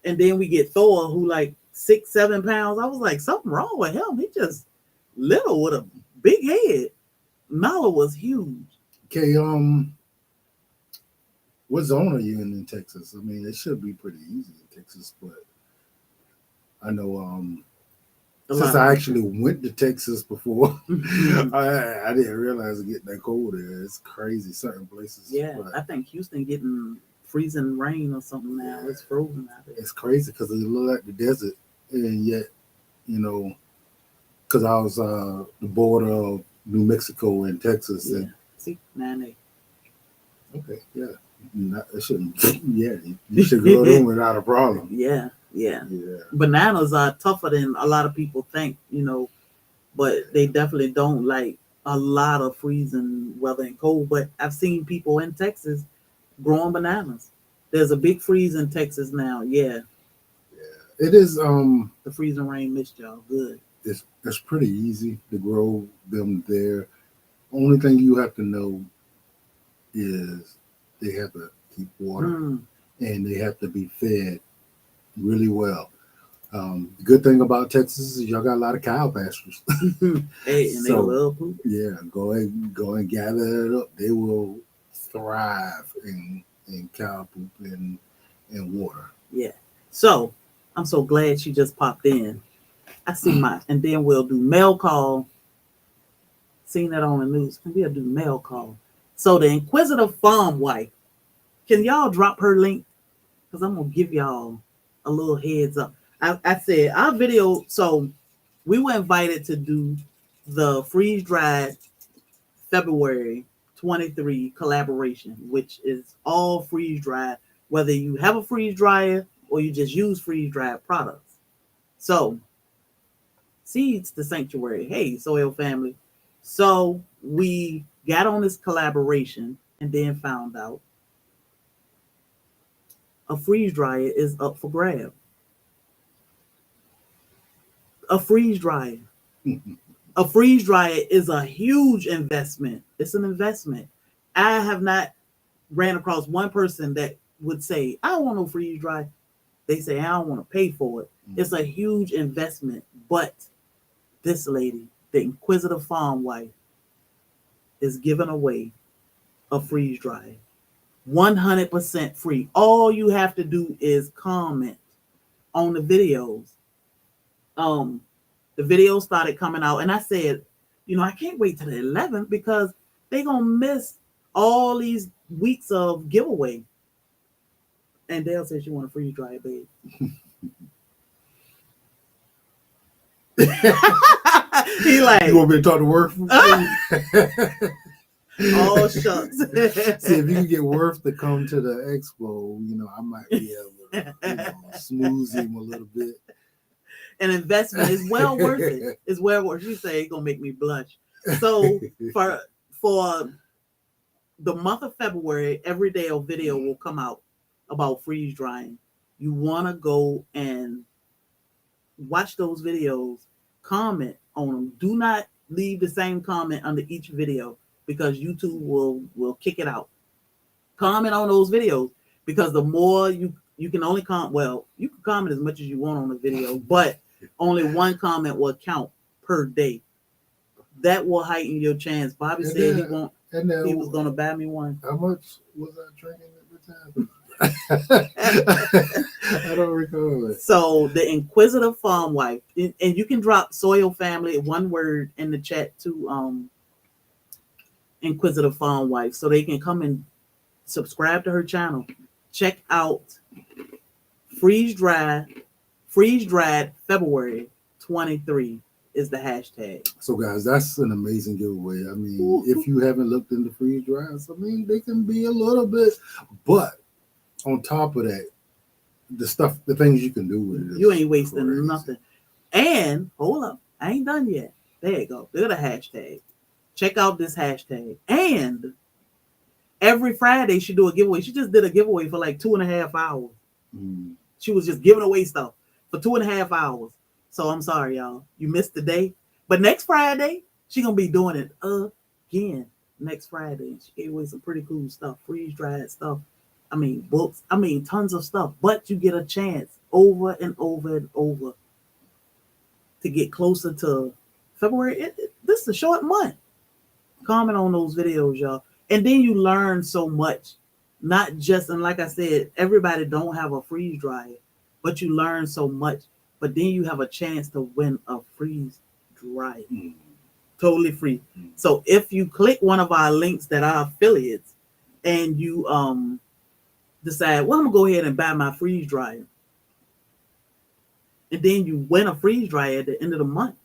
And then we get Thor, who like 6-7 pounds. I was like, something wrong with him. He just little with a big head. Nala was huge. Okay, what zone are you in Texas? I mean, it should be pretty easy in Texas, but I know since I actually went to Texas before, I didn't realize it getting that cold there. It's crazy, certain places. Yeah, I think Houston getting freezing rain or something now. Yeah. It's frozen out there. It's crazy because it look like the desert, and yet, because I was the border of New Mexico and Texas. Yeah. And, see, 9-8. Okay, yeah. It shouldn't. Yeah, you should go in without a problem. Yeah. Bananas are tougher than a lot of people think, but they definitely don't like a lot of freezing weather and cold, but I've seen people in Texas growing bananas. There's a big freeze in Texas now. Yeah, It is the freezing rain missed y'all. Good. it's pretty easy to grow them there. Only thing you have to know is they have to keep water Mm. and they have to be fed really well. The good thing about Texas is y'all got a lot of cow pastures. Hey, and they So love poop. yeah, go and gather it up. They will thrive in cow poop and water. Yeah. So I'm so glad she just popped in. I see my, and then we'll do mail call. Seen that on the news. We'll do mail call. So the inquisitive farm wife. Can y'all drop her link? Because I'm gonna give y'all a little heads up. I said our video. So we were invited to do the freeze dried February 23 collaboration, which is all freeze dried, whether you have a freeze dryer or you just use freeze dried products. So, seeds to sanctuary. Hey, Soil Family. So, we got on this collaboration and then found out a freeze dryer is up for grab. A freeze dryer. A freeze dryer is a huge investment. It's an investment. I have not ran across one person that would say, I don't want no freeze dry. They say, I don't want to pay for it. It's a huge investment. But this lady, the inquisitive farm wife, is giving away a freeze dryer. 100% free. All you have to do is comment on the videos. The videos started coming out, and I said, I can't wait till the 11th because they're gonna miss all these weeks of giveaway. And Dale says she want a freeze dryer, babe. He like, You want me to talk to Worth? oh shucks. See, if you can get Worth to come to the expo, I might be able to smooth him a little bit. An investment is well worth it. It's well worth. She say it's gonna make me blush. So for the month of February, every day a video will come out about freeze drying. You want to go and watch those videos, comment on them. Do not leave the same comment under each video because YouTube will kick it out. Comment on those videos because the more you can only comment. Well, you can comment as much as you want on the video, but only one comment will count per day. That will heighten your chance. Bobby said he won't. He was going to buy me one. How much was I drinking at the time? I don't recall it. So the inquisitive farm wife, and you can drop Soil Family one word in the chat to inquisitive farm wife, so they can come and subscribe to her channel. Check out freeze dried February 23 is the hashtag. So guys, that's an amazing giveaway. I mean, if you haven't looked into freeze dryers, I mean, they can be a little bit, but on top of that, the things you can do with it. You ain't wasting nothing. And hold up, I ain't done yet. There you go. Look at the hashtag. Check out this hashtag. And every Friday she do a giveaway. She just did a giveaway for like 2.5 hours. She was just giving away stuff for 2.5 hours. So I'm sorry, y'all. You missed the day. But next Friday, she gonna be doing it again. Next Friday. She gave away some pretty cool stuff. Freeze-dried stuff. I mean, books. I mean, tons of stuff. But you get a chance over and over and over to get closer to February. This is a short month. Comment on those videos, y'all. And then you learn so much. Not just, and like I said, everybody don't have a freeze dryer, but you learn so much. But then you have a chance to win a freeze dryer. Totally free. So if you click one of our links that are affiliates and you decide, well, I'm gonna go ahead and buy my freeze dryer. And then you win a freeze dryer at the end of the month.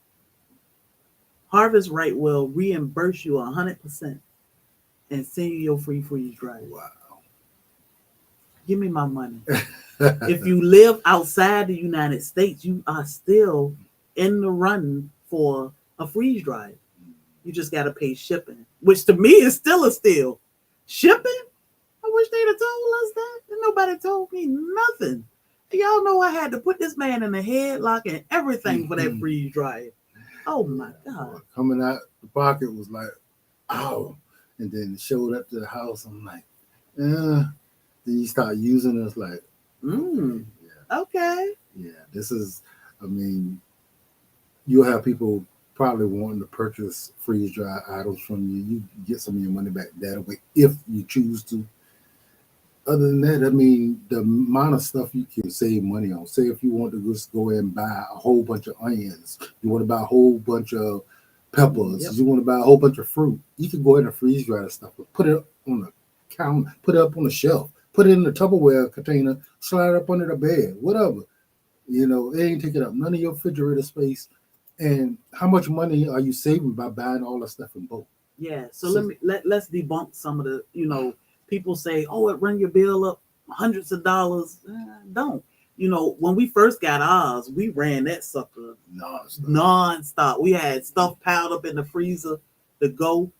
Harvest Right will reimburse you 100% and send you your free freeze dryer. Wow. Give me my money. If you live outside the United States, you are still in the running for a freeze dryer. You just got to pay shipping, which to me is still a steal. Shipping? I wish they'd have told us that. And nobody told me nothing. Y'all know I had to put this man in a headlock and everything for that freeze dryer. Oh my God. Coming out the pocket was like, oh. And then it showed up to the house. I'm like, yeah. Then you start using us like, Okay. Yeah, this is, I mean, you'll have people probably wanting to purchase freeze dry items from you. You get some of your money back that way if you choose to. Other than that, I mean, the amount of stuff you can save money on. Say if you want to just go and buy a whole bunch of onions, you want to buy a whole bunch of peppers, you want to buy a whole bunch of fruit, you can go ahead and freeze dry the stuff, put it on the counter, put it up on the shelf, put it in the Tupperware container, slide it up under the bed, whatever. You know, it ain't taking up none of your refrigerator space. And how much money are you saving by buying all that stuff in bulk? Yeah. So let's debunk some of the, people say, oh, it run your bill up hundreds of dollars. Don't. When we first got ours, we ran that sucker nonstop. We had stuff piled up in the freezer to go.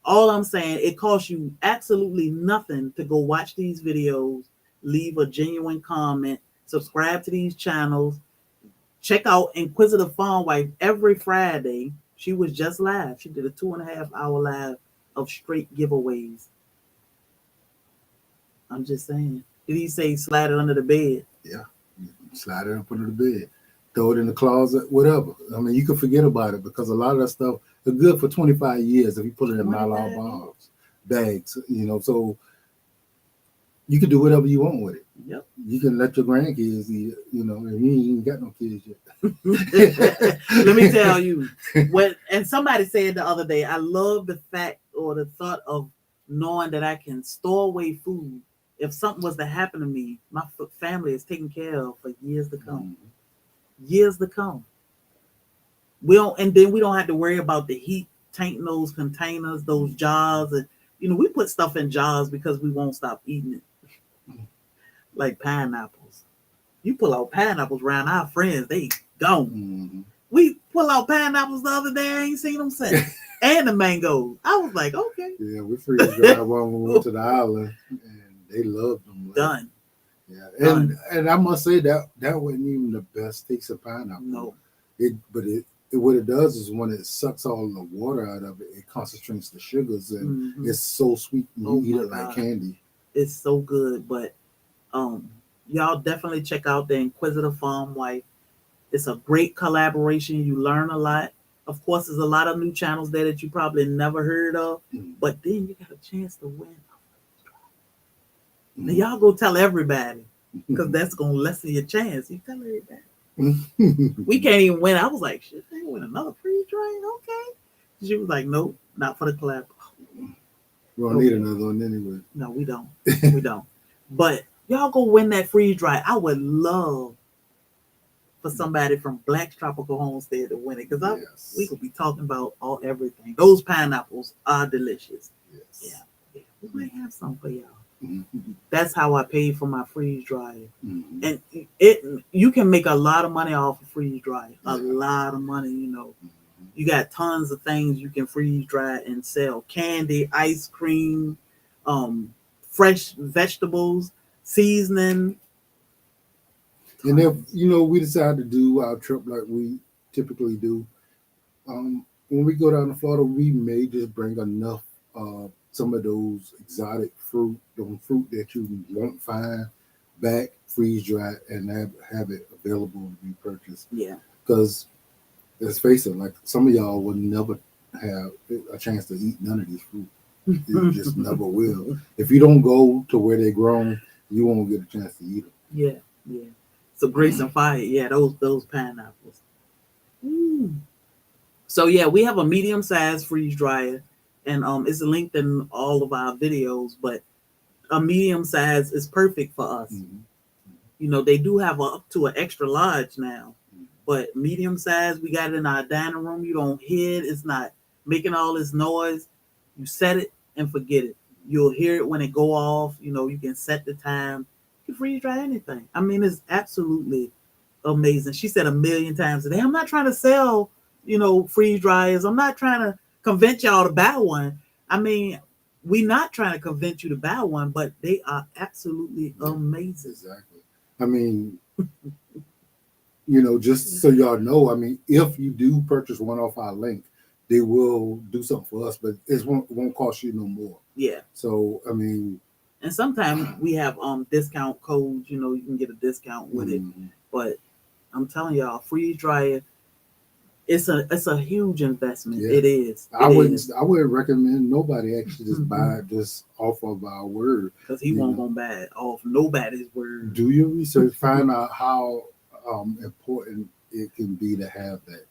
All I'm saying, it costs you absolutely nothing to go watch these videos, leave a genuine comment, subscribe to these channels, check out Inquisitive Farm Wife every Friday. She was just live. She did a 2.5-hour live of straight giveaways. I'm just saying. Did he say slide it under the bed? Yeah. Slide it up under the bed. Throw it in the closet, whatever. I mean, you can forget about it because a lot of that stuff is good for 25 years if you put it in Mylar bags, so you can do whatever you want with it. Yep. You can let your grandkids eat it, and you ain't got no kids yet. Let me tell you, and somebody said the other day, I love the fact or the thought of knowing that I can store away food. If something was to happen to me, my family is taken care of for years to come. Years to come. And then we don't have to worry about the heat tainting those containers, those jars, and we put stuff in jars because we won't stop eating it. Like pineapples. You pull out pineapples around our friends, they gone. We pull out pineapples the other day, I ain't seen them since. And the mangoes. I was like, okay. Yeah, we freeze dried one when we went to the island, and they loved them. Done. Yeah, and I must say that wasn't even the best taste of pineapple. No. What it does is when it sucks all the water out of it, it concentrates the sugars, and it's so sweet. You eat it like candy. It's so good, but y'all definitely check out the Inquisitive Farm Wife. It's a great collaboration. You learn a lot. Of course, there's a lot of new channels there that you probably never heard of, but then you got a chance to win. Now y'all go tell everybody, because that's gonna lessen your chance. You tell everybody. We can't even win. I was like, shit, they win another freeze dry? Okay. She was like, nope, not for the collab. We don't need another one anyway. No, we don't. We don't. But y'all go win that freeze dry. I would love for somebody from Black's Tropical Homestead to win it, because we could be talking about everything. Those pineapples are delicious. Yes. Yeah. We might have some for y'all. That's how I paid for my freeze dryer. And you can make a lot of money off of freeze dryer. A lot of money, You got tons of things you can freeze dry and sell. Candy, ice cream, fresh vegetables, seasoning. And if we decide to do our trip like we typically do, when we go down to Florida, we may just bring enough some of those exotic fruit that you won't find back, freeze dry, and have it available to be purchased. Yeah. Because let's face it, like some of y'all will never have a chance to eat none of these fruit. You just never will. If you don't go to where they're grown, you won't get a chance to eat them. Yeah. So Grace and Fire, those pineapples. So we have a medium-sized freeze dryer, and it's linked in all of our videos, but a medium size is perfect for us. They do have up to an extra large now, but medium size, we got it in our dining room. You don't hear it. It's not making all this noise. You set it and forget it. You'll hear it when it go off. You can set the time. You can freeze dry anything. I mean, it's absolutely amazing. She said 1 million times a day, I'm not trying to sell, freeze dryers. I'm not trying to convince y'all to buy one. I mean, we not trying to convince you to buy one, but they are absolutely Yeah, amazing. exactly. I mean, just so y'all know, I mean, if you do purchase one off our link, they will do something for us, but it won't cost you no more. Yeah. So, I mean, And sometimes we have discount codes, you can get a discount with it. mhm, But I'm telling y'all, freeze dryer, it's a huge investment. yeah, It is. I It wouldn't, is. I wouldn't recommend nobody actually just buy it just off of our word. Because he You won't know, gonna buy it off nobody's word. do your research, find out how important it can be to have that.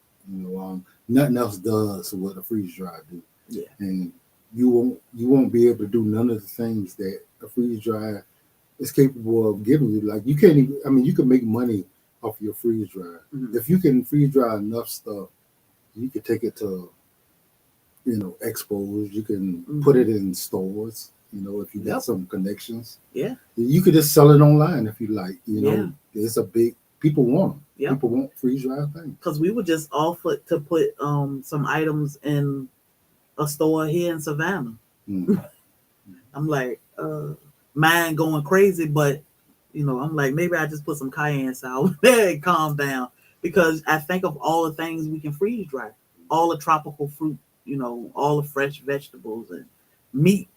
Nothing else does what a freeze dryer do, Yeah. and you won't be able to do none of the things that a freeze dryer is capable of giving you. Like you can't even. I mean, you can make money off your freeze dryer Mhm. if you can freeze dry enough stuff. You could take it to expos. You can put Mhm. it in stores. If you got Yep. some connections, Yeah. you could just sell it online if you like. Yeah. It's a big people want them. Yep. People want freeze dry things. Because we were just offered to put some items in a store here in Savannah. Mm. I'm like, mine going crazy, but I'm like, maybe I just put some cayenne sour there and calm down because I think of all the things we can freeze dry, all the tropical fruit, all the fresh vegetables and meat,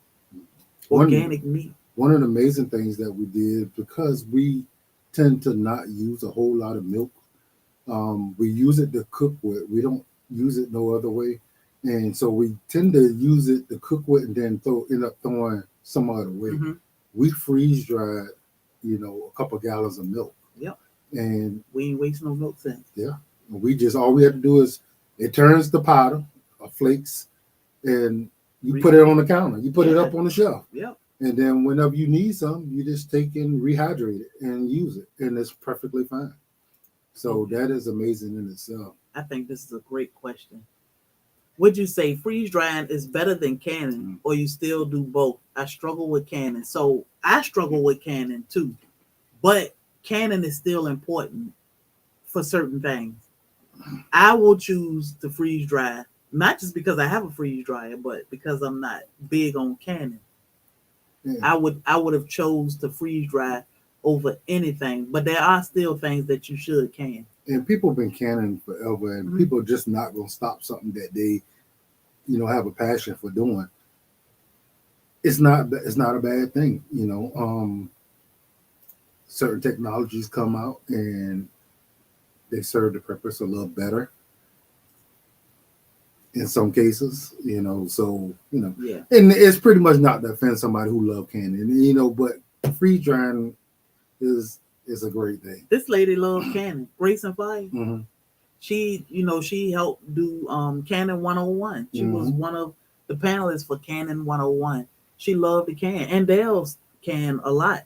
One organic meat. one of the amazing things that we did because we tend to not use a whole lot of milk. We use it to cook with. We don't use it no other way, and so we tend to use it to cook with, and then end up throwing some other way. Mm-hmm. We freeze dried, a couple of gallons of milk, Yep. and We ain't wasting no milk cents. yeah, we just all we have to do is it turns to powder or flakes, and you put it on the counter. You put it Yeah. up on the shelf. Yep. And then whenever you need some, you just take and rehydrate it and use it, and it's perfectly fine. So Okay. that is amazing in itself. I think this is a great question. Would you say freeze drying is better than canning, Mm. or you still do both? I struggle with canning, so I struggle with canning too. But canning is still important for certain things. I will choose to freeze dry, not just because I have a freeze dryer, but because I'm not big on canning. Yeah. I would have chose to freeze dry over anything. But there are still things that you should can. And people have been canning forever, and Mhm. people are just not going to stop something that they, have a passion for doing. It's not a bad thing. Certain technologies come out and they serve the purpose a little better in some cases. So Yeah. and it's pretty much not to offend somebody who love canning. But freeze drying is a great thing. This lady loved canning. Grace and Fire. Hmm. She helped do Canon 101. She was Hmm. one of the panelists for Canon 101. She loved to can, and Dale's can a lot,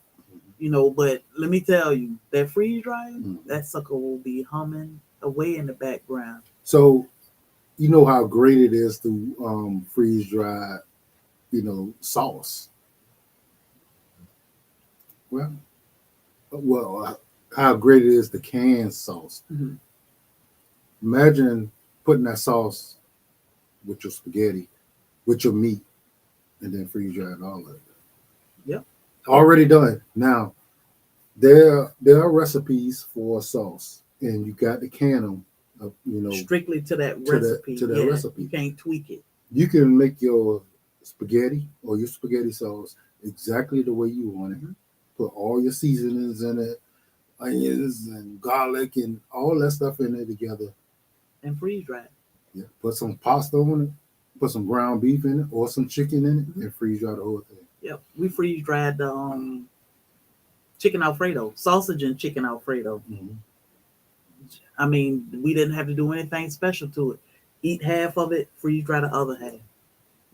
but let me tell you, that freeze dryer, Hmm. that sucker will be humming away in the background. So you know how great it is to freeze dry, sauce. Well, how great it is to can sauce. Mm-hmm. Imagine putting that sauce with your spaghetti, with your meat, and then freeze drying all of it. Yep. Already done. Now there are recipes for sauce, and you got to can them. Strictly to that To that recipe. to that Yeah, you recipe. can't tweak it. You can make your spaghetti or your spaghetti sauce exactly the way you want it. Mm-hmm. Put all your seasonings in it, onions and garlic and all that stuff in there together. And freeze dry it. Yeah. Put some pasta on it, put some ground beef in it or some chicken in it, Mm-hmm. and freeze dry the whole thing. Yep. We freeze dried the chicken Alfredo, sausage and chicken Alfredo. Mm-hmm. I mean, we didn't have to do anything special to it. Eat half of it, freeze dry the other half.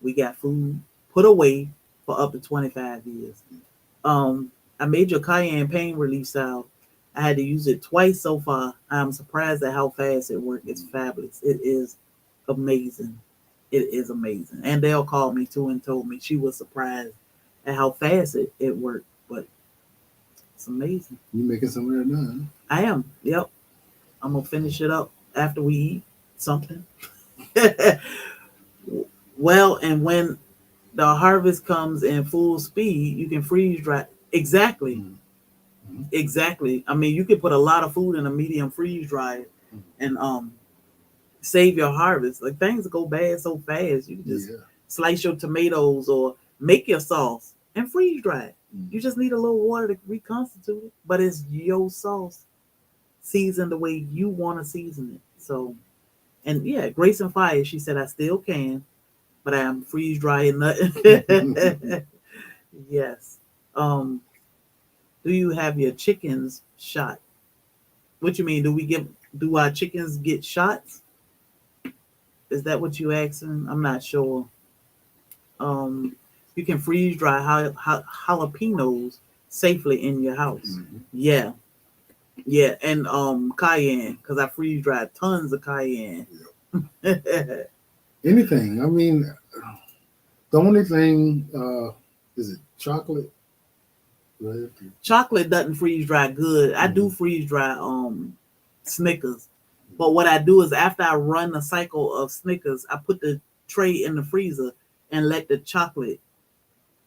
We got food put away for up to 25 years. I made your cayenne pain relief salve. I had to use it twice so far. I'm surprised at how fast it worked. It's fabulous. It is amazing. It is amazing. And Dale called me too and told me she was surprised at how fast it worked. But it's amazing. You making some of that now? I am. Yep. I'm gonna finish it up after we eat something. Well, and when the harvest comes in full speed, you can freeze dry. Exactly. Mhm. Exactly. I mean, you can put a lot of food in a medium freeze dryer and save your harvest. Like things go bad so fast. You can just Yeah. slice your tomatoes or make your sauce and freeze dry it. You Mhm. just need a little water to reconstitute it, but it's your sauce seasoned the way you want to season it. So, and yeah, Grace and Fire, she said, I still can, but I'm freeze drying nothing. Yes. Um, do you have your chickens shot? What you mean? Do our chickens get shots? Is that what you asking? I'm not sure. Um, you can freeze dry jalapenos safely in your house. Mhm. Yeah, yeah, and cayenne because I freeze dried tons of cayenne. Anything. I mean, the only thing is it chocolate. Right? Chocolate doesn't freeze dry good. I do Mhm. freeze dry Snickers, but what I do is after I run the cycle of Snickers, I put the tray in the freezer and let the chocolate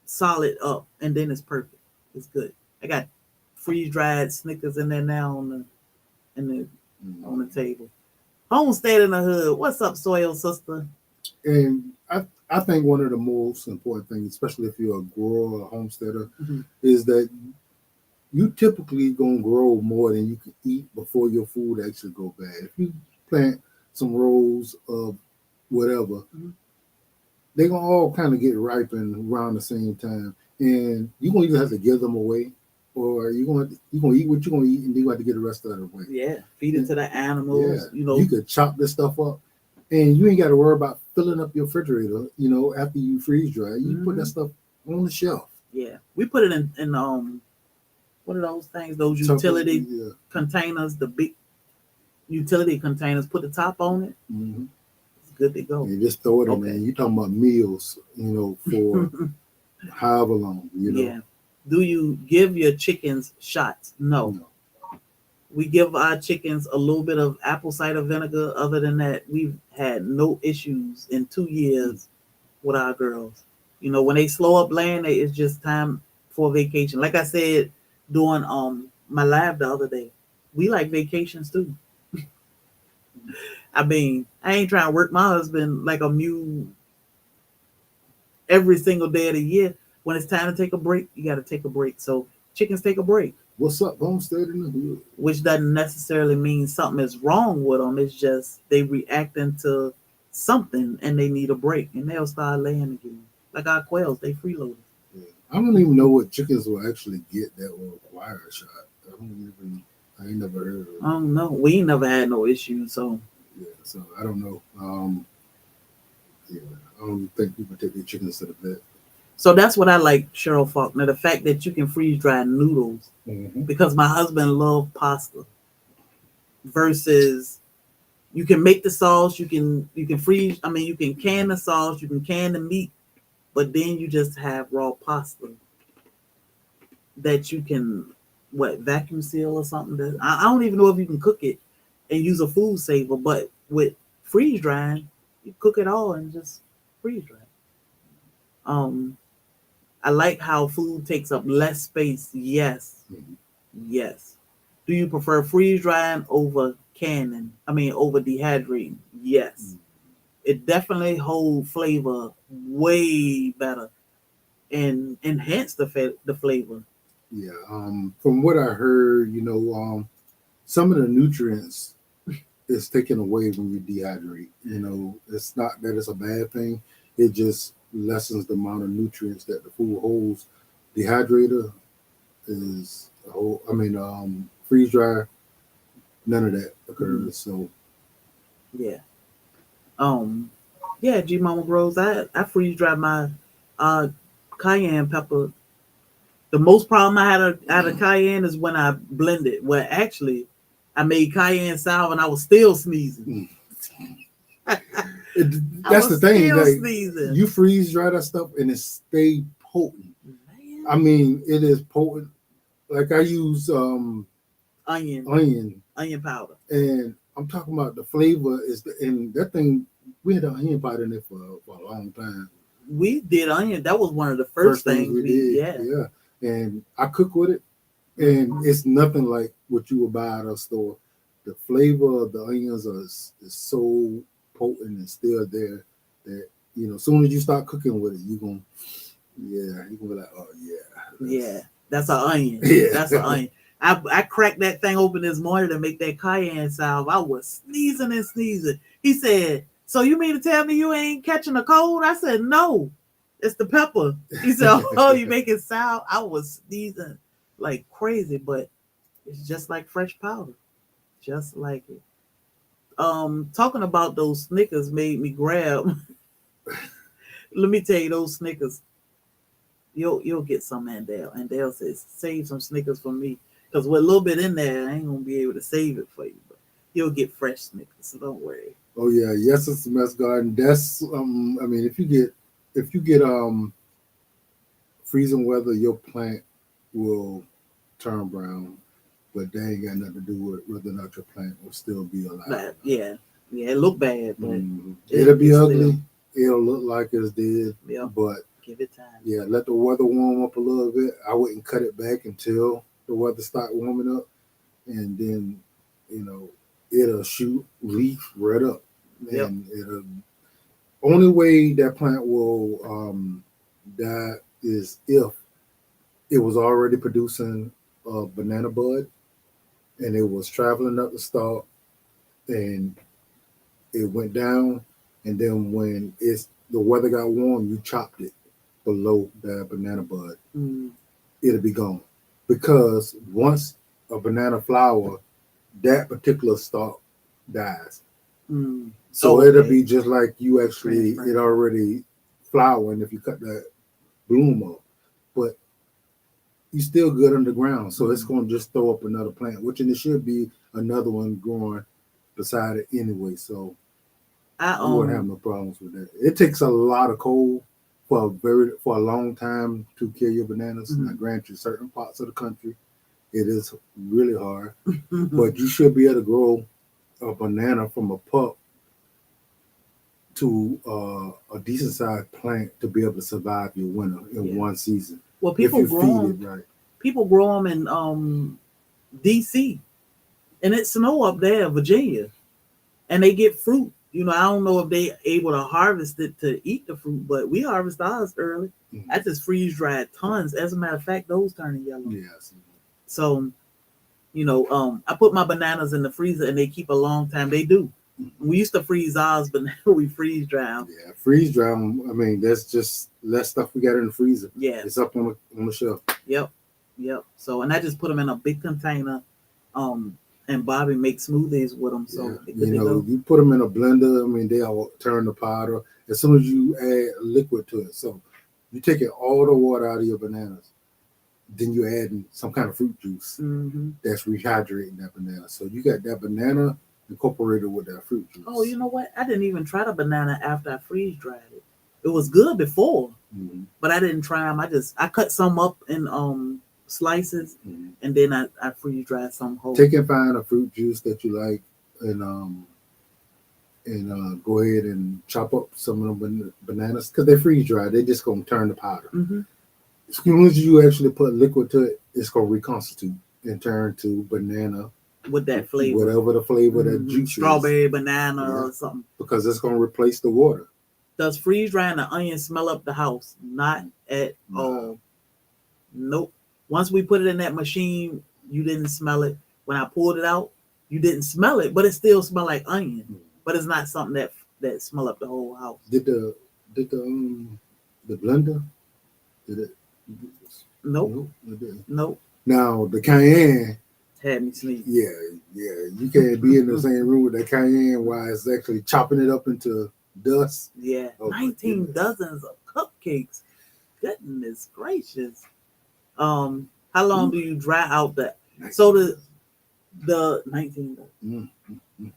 solid up, and then it's perfect. It's good. I got freeze dried Snickers in there now in the on the Mhm. table. Homestead in the hood. What's up, soil sister? And I think one of the most important things, especially if you're a grower or homesteader, Mm-hmm. is that you typically gonna grow more than you can eat before your food actually go bad. If you plant some rows of whatever, Mm-hmm. they gonna all kind of get ripened around the same time, and you're gonna either have to give them away, or you're gonna eat what you're gonna eat, and you got to get the rest of it away. Yeah, feed it And to the yeah, animals. You you know. could chop this stuff up, and you ain't got to worry about filling up your refrigerator. After you freeze dry, you put that Mm-hmm. stuff on the shelf. Yeah, we put it in what are those things? Those Tucker, utility yeah. containers, the big utility containers. Put the top on it. Mm-hmm. It's good to go. And just throw it in there. Okay. And you talking about meals, for however long. Yeah. Do you give your chickens shots? No. No. We give our chickens a little bit of apple cider vinegar. Other than that, we've had no issues in 2 years with our girls. When they slow up laying, it's just time for vacation. Like I said during my live the other day, we like vacations too. I mean, I ain't trying to work my husband like a mule every single day of the year. When it's time to take a break, you got to take a break. So chickens take a break, What's up, homestead in the hood? which doesn't necessarily mean something is wrong with them. It's just they reacting to something and they need a break, and they'll start laying again. Like our quails, they freeloaders. Yeah. I don't even know what chickens will actually get that will require a shot. I don't even. I ain't never heard of it. I don't know. We ain't never had no issues, so Yeah, so I don't know. Yeah, I don't think people take their chickens to the vet. that's what I like, Cheryl Faulkner. The fact that you can freeze dry noodles Mm-hmm. because my husband loved pasta versus you can make the sauce, you can freeze. I mean, you can can the sauce, you can can the meat, but then you just have raw pasta that you can vacuum seal or something. That I don't even know if you can cook it and use a food saver, but with freeze drying, you cook it all and just freeze dry. Um, I like how food takes up less space. Yes, Mm-hmm. yes. Do you prefer freeze drying over canning? I mean, over dehydrating? Yes. It definitely hold flavor way better and enhance the flavor. Yeah. From what I heard, some of the nutrients is taken away when you dehydrate. It's not that it's a bad thing. It just lessens the amount of nutrients that the food holds. Dehydrator is a whole. I mean, freeze dry. None of that Mhm. occurs. So Yeah. Um. Yeah. G Mama Grows. I freeze dry my uh cayenne pepper. The most problem I had out of cayenne is when I blend it. Well, actually, I made cayenne salve and I was still sneezing. mm. I That's the was thing. still Like sneezing. you freeze dry that stuff and it stay potent. I Man. mean, it is potent. Like I use Onion, onion onion powder. and I'm talking about the flavor and that thing. We had an onion pot in there for a long time. We did onion. That was one of the First first things things we we did, yeah. yeah. And I cook with it, and Mhm. it's nothing like what you would buy at a store. The flavor of the onions is so potent and still there that as soon as you start cooking with it, you're gonna be like, oh Yeah, that's an onion. yeah, That's an onion. I cracked that thing open this morning to make that cayenne salve. I was sneezing and sneezing. He said, "So you mean to tell me you ain't catching a cold?" I said, "No, it's the pepper." He said, "Oh, you making salve?" I was sneezing like crazy, but it's just like fresh powder, just like it. Talking about those Snickers made me grab. Let me tell you, those Snickers. You'll get some Andale. Andale says save some Snickers for me because with a little bit in there, I ain't gonna be able to save it for you. But you'll get fresh Snickers, so don't worry. oh yeah, yes, it's a mess garden. That's I mean, if you get freezing weather, your plant will turn brown, but they ain't got nothing to do with whether or not your plant will still be alive. But yeah, it look bad, but It'll be it's ugly. still It'll look like it's dead, yeah. but Give it time. yeah, let the weather warm up a little bit. I wouldn't cut it back until the weather start warming up, and then you know it'll shoot leaf right up, Yep. and it'll only way that plant will die is if it was already producing a banana bud and it was traveling up the stalk and it went down, and then when the weather got warm, you chopped it below that banana bud, Mm. it'll be gone. Because once a banana flower, that particular stalk dies. Mm. So Oh, it'll okay. be just like you actually it Transplant. already flowering if you cut that bloom off. But you still good underground, so it's Mm. gonna just throw up another plant, which and it should be another one growing beside it anyway. So I you won't have no problems with that. It takes a lot of cold for a long time to kill your bananas. Now, Mhm. grant you, certain parts of the country it is really hard, but you should be able to grow a banana from a pup to a decent sized plant to be able to survive your winter in Yeah. one season Well, if people you feed grow it them. right. People grow them in D.C. and it snow up there, Virginia, and they get fruit. I don't know if they able to harvest it to eat the fruit, but we harvest ours early. I Mm-hmm. just freeze dried tons. As a matter of fact, those turning yellow. Yes. So, I put my bananas in the freezer and they keep a long time. They do. Mm-hmm. We used to freeze ours, but now we freeze dry 'em. Yeah, freeze dry 'em. I mean, that's just less stuff we got in the freezer. Yeah. It's up on the shelf. Yep. Yep. So, and I just put them in a big container. And Bobby makes smoothies with them, Yeah, so they're good to go. you put them in a blender. I mean, they all turn to powder as soon as you add liquid to it. So you taking all the water out of your bananas, then you adding some kind of fruit juice Mm-hmm. that's rehydrating that banana. So you got that banana incorporated with that fruit Oh, juice. you know what? I didn't even try the banana after I freeze dried it. It was good before, Mm-hmm. but I didn't try them. I cut some up in slices, Mm-hmm. and then I freeze dried some whole. Take and find a fruit juice that you like, and go ahead and chop up some of the bananas because they freeze dry. They just gonna turn to powder. Mm-hmm. As soon as you actually put liquid to it, it's gonna reconstitute and turn to banana, With that flavor, whatever the flavor that mm-hmm. juice is. Strawberry, banana, Yeah, or something. because it's gonna replace the water. Does freeze drying the onion smell up the house? Not at Nah. all. Nope. Once we put it in that machine, you didn't smell it. When I pulled it out, you didn't smell it, but it still smelled like onion. Mm. But it's not something that smell up the whole house. Did the blender did it? Nope. No, it didn't. Nope. Now the cayenne, Had me sneeze. yeah, you can't be in the same room with that cayenne while it's actually chopping it up into dust. Yeah. Oh my 19 goodness. dozens of cupcakes. Goodness gracious. How long do you dry out the so the 19 dozens? Mm, mm, mm.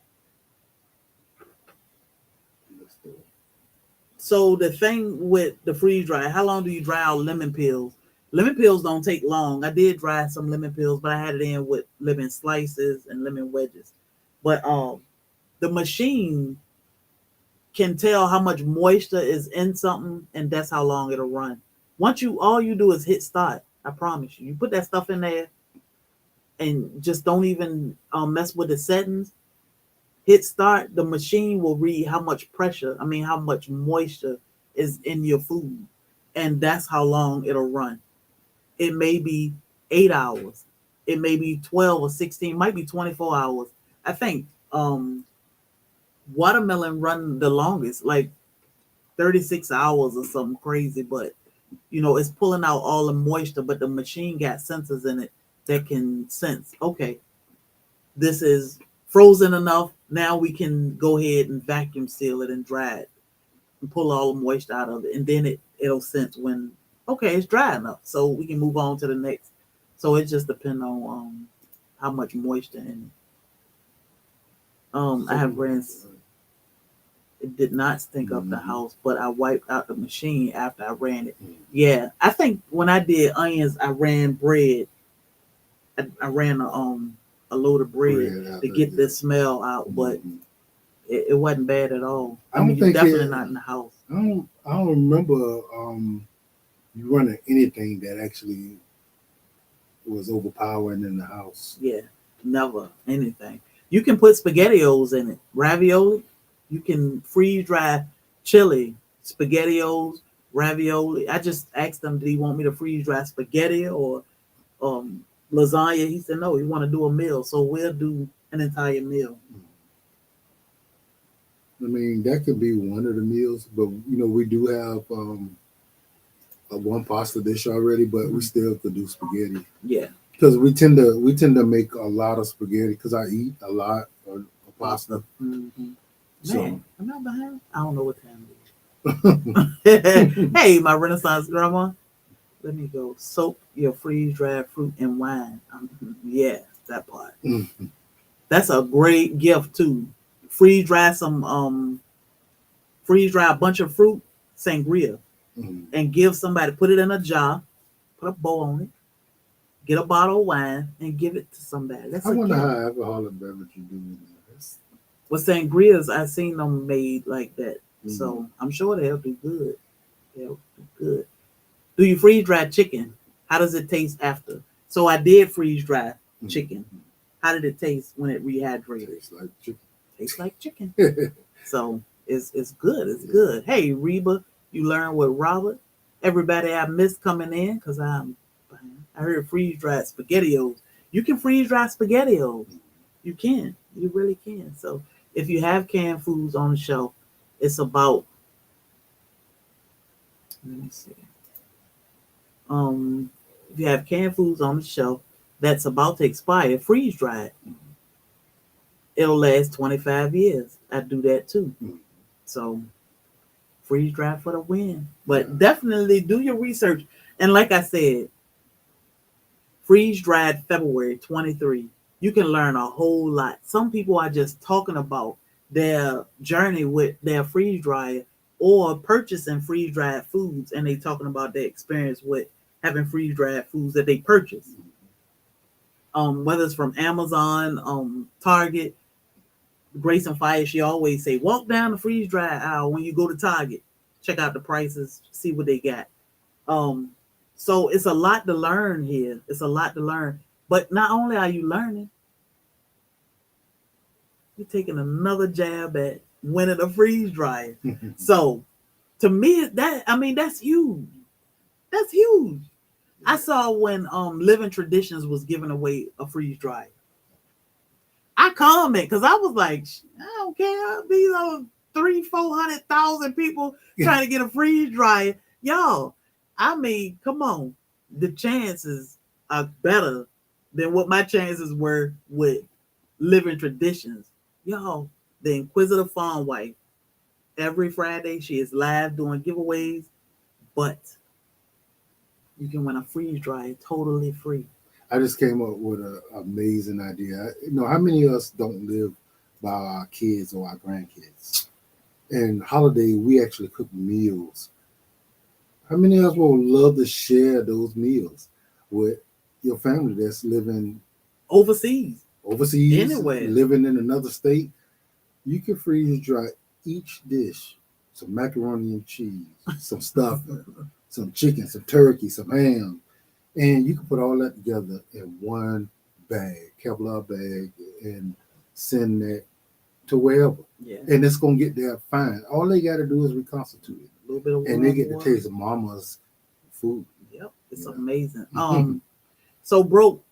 So the thing with the freeze dry, how long do you dry out lemon peels? Lemon peels don't take long. I did dry some lemon peels, but I had it in with lemon slices and lemon wedges. But The machine can tell how much moisture is in something, and that's how long it'll run. Once you all you do is hit start. I promise you. You put that stuff in there and just don't even mess with the settings. Hit start. The machine will read how much pressure. I mean, how much moisture is in your food, and that's how long it'll run. It may be 8 hours. It may be 12 or 16. Might be 24 hours. I think watermelon run the longest, like 36 hours or something crazy, but it's pulling out all the moisture, but the machine got sensors in it that can sense, okay, this is frozen enough. Now we can go ahead and vacuum seal it and dry it and pull all the moisture out of it. And then it'll sense when, okay, it's dry enough. So we can move on to the next. So it just depends on how much moisture in it. I have ran. It did not stink up the house, but I wiped out the machine after I ran it. Yeah, I think when I did onions, I ran bread. I ran a load of bread to get the smell out, but it wasn't bad at all. I mean, you're definitely not in the house. I don't remember you running anything that actually was overpowering in the house. Yeah, never anything. You can put SpaghettiOs in it, ravioli. You can freeze dry chili, SpaghettiOs, ravioli. I just asked him, did he want me to freeze dry spaghetti or lasagna? He said no, he want to do a meal, so we'll do an entire meal. I mean, that could be one of the meals, but we do have one pasta dish already, but we still could do spaghetti. Yeah, because we tend to make a lot of spaghetti because I eat a lot of pasta. Mm-hmm. So Man, am I behind? I don't know what time it is. Hey, my Renaissance grandma. Let me go. Soak your freeze dried fruit in wine. Yeah, that part. That's a great gift too. Freeze dry a bunch of fruit, sangria, and give somebody. Put it in a jar. Put a bow on it. Get a bottle of wine and give it to somebody. That's I wonder gift. how alcoholic beverage you do in this. With sangrias, I've seen them made like that, so I'm sure they'll do good. They'll do good. Do you freeze dry chicken? How does it taste after? So I did freeze dry chicken. How did it taste when it rehydrated? Tastes like chicken. Tastes like chicken. So it's good. It's good. Hey Reba, you learn with Robert. Everybody I missed coming in because I heard freeze dried SpaghettiOs. You can freeze dry SpaghettiOs. You can. You really can. So if you have canned foods on the shelf, it's about, let me see. If you have canned foods on the shelf that's about to expire, freeze dry it. It'll last 25 years. I do that too. So freeze dry for the win. But definitely do your research. And like I said, freeze dried February 23. You can learn a whole lot. Some people are just talking about their journey with their freeze dryer or purchasing freeze dried foods, and they talking about their experience with having freeze dried foods that they purchase. Whether it's from Amazon, Target, Grace and Fire, she always say, walk down the freeze dry aisle when you go to Target. Check out the prices, see what they got. So it's a lot to learn here. It's a lot to learn. But not only are you learning, you're taking another jab at winning a freeze dryer. So to me, that's huge. That's huge. I saw when Living Traditions was giving away a freeze dryer. I comment because I was like, I don't care. These are 300,000-400,000 people trying to get a freeze dryer. Y'all, I mean, come on. The chances are better than what my chances were with Living Traditions. Y'all, the Inquisitive Farm Wife. Every Friday, she is live doing giveaways, but you can win a freeze dryer totally free. I just came up with an amazing idea. How many of us don't live by our kids or our grandkids? And holiday, we actually cook meals. How many of us will love to share those meals with your family that's living overseas, anywhere, living in another state? You can freeze dry each dish, some macaroni and cheese, some stuffing, some chicken, some turkey, some ham, and you can put all that together in one bag, Kevlar bag, and send that to wherever. Yeah. And it's gonna get there fine. All they gotta do is reconstitute it. A little bit of And they warm get the water. taste of mama's food. Yep. It's Yeah. amazing. So broke.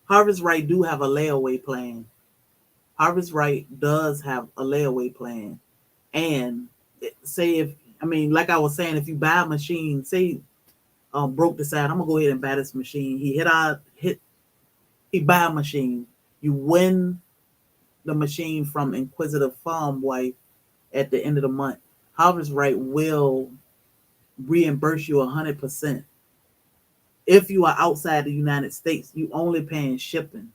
Harvest Right do have a layaway plan. Harvest Right does have a layaway plan. And say if I mean, like I was saying, if you buy a machine, say broke decide I'm gonna go ahead and buy this machine. He buy a machine. You win the machine from Inquisitive Farm Wife at the end of the month. Harvest Right will reimburse you 100%. If you are outside the United States, you only paying shipping,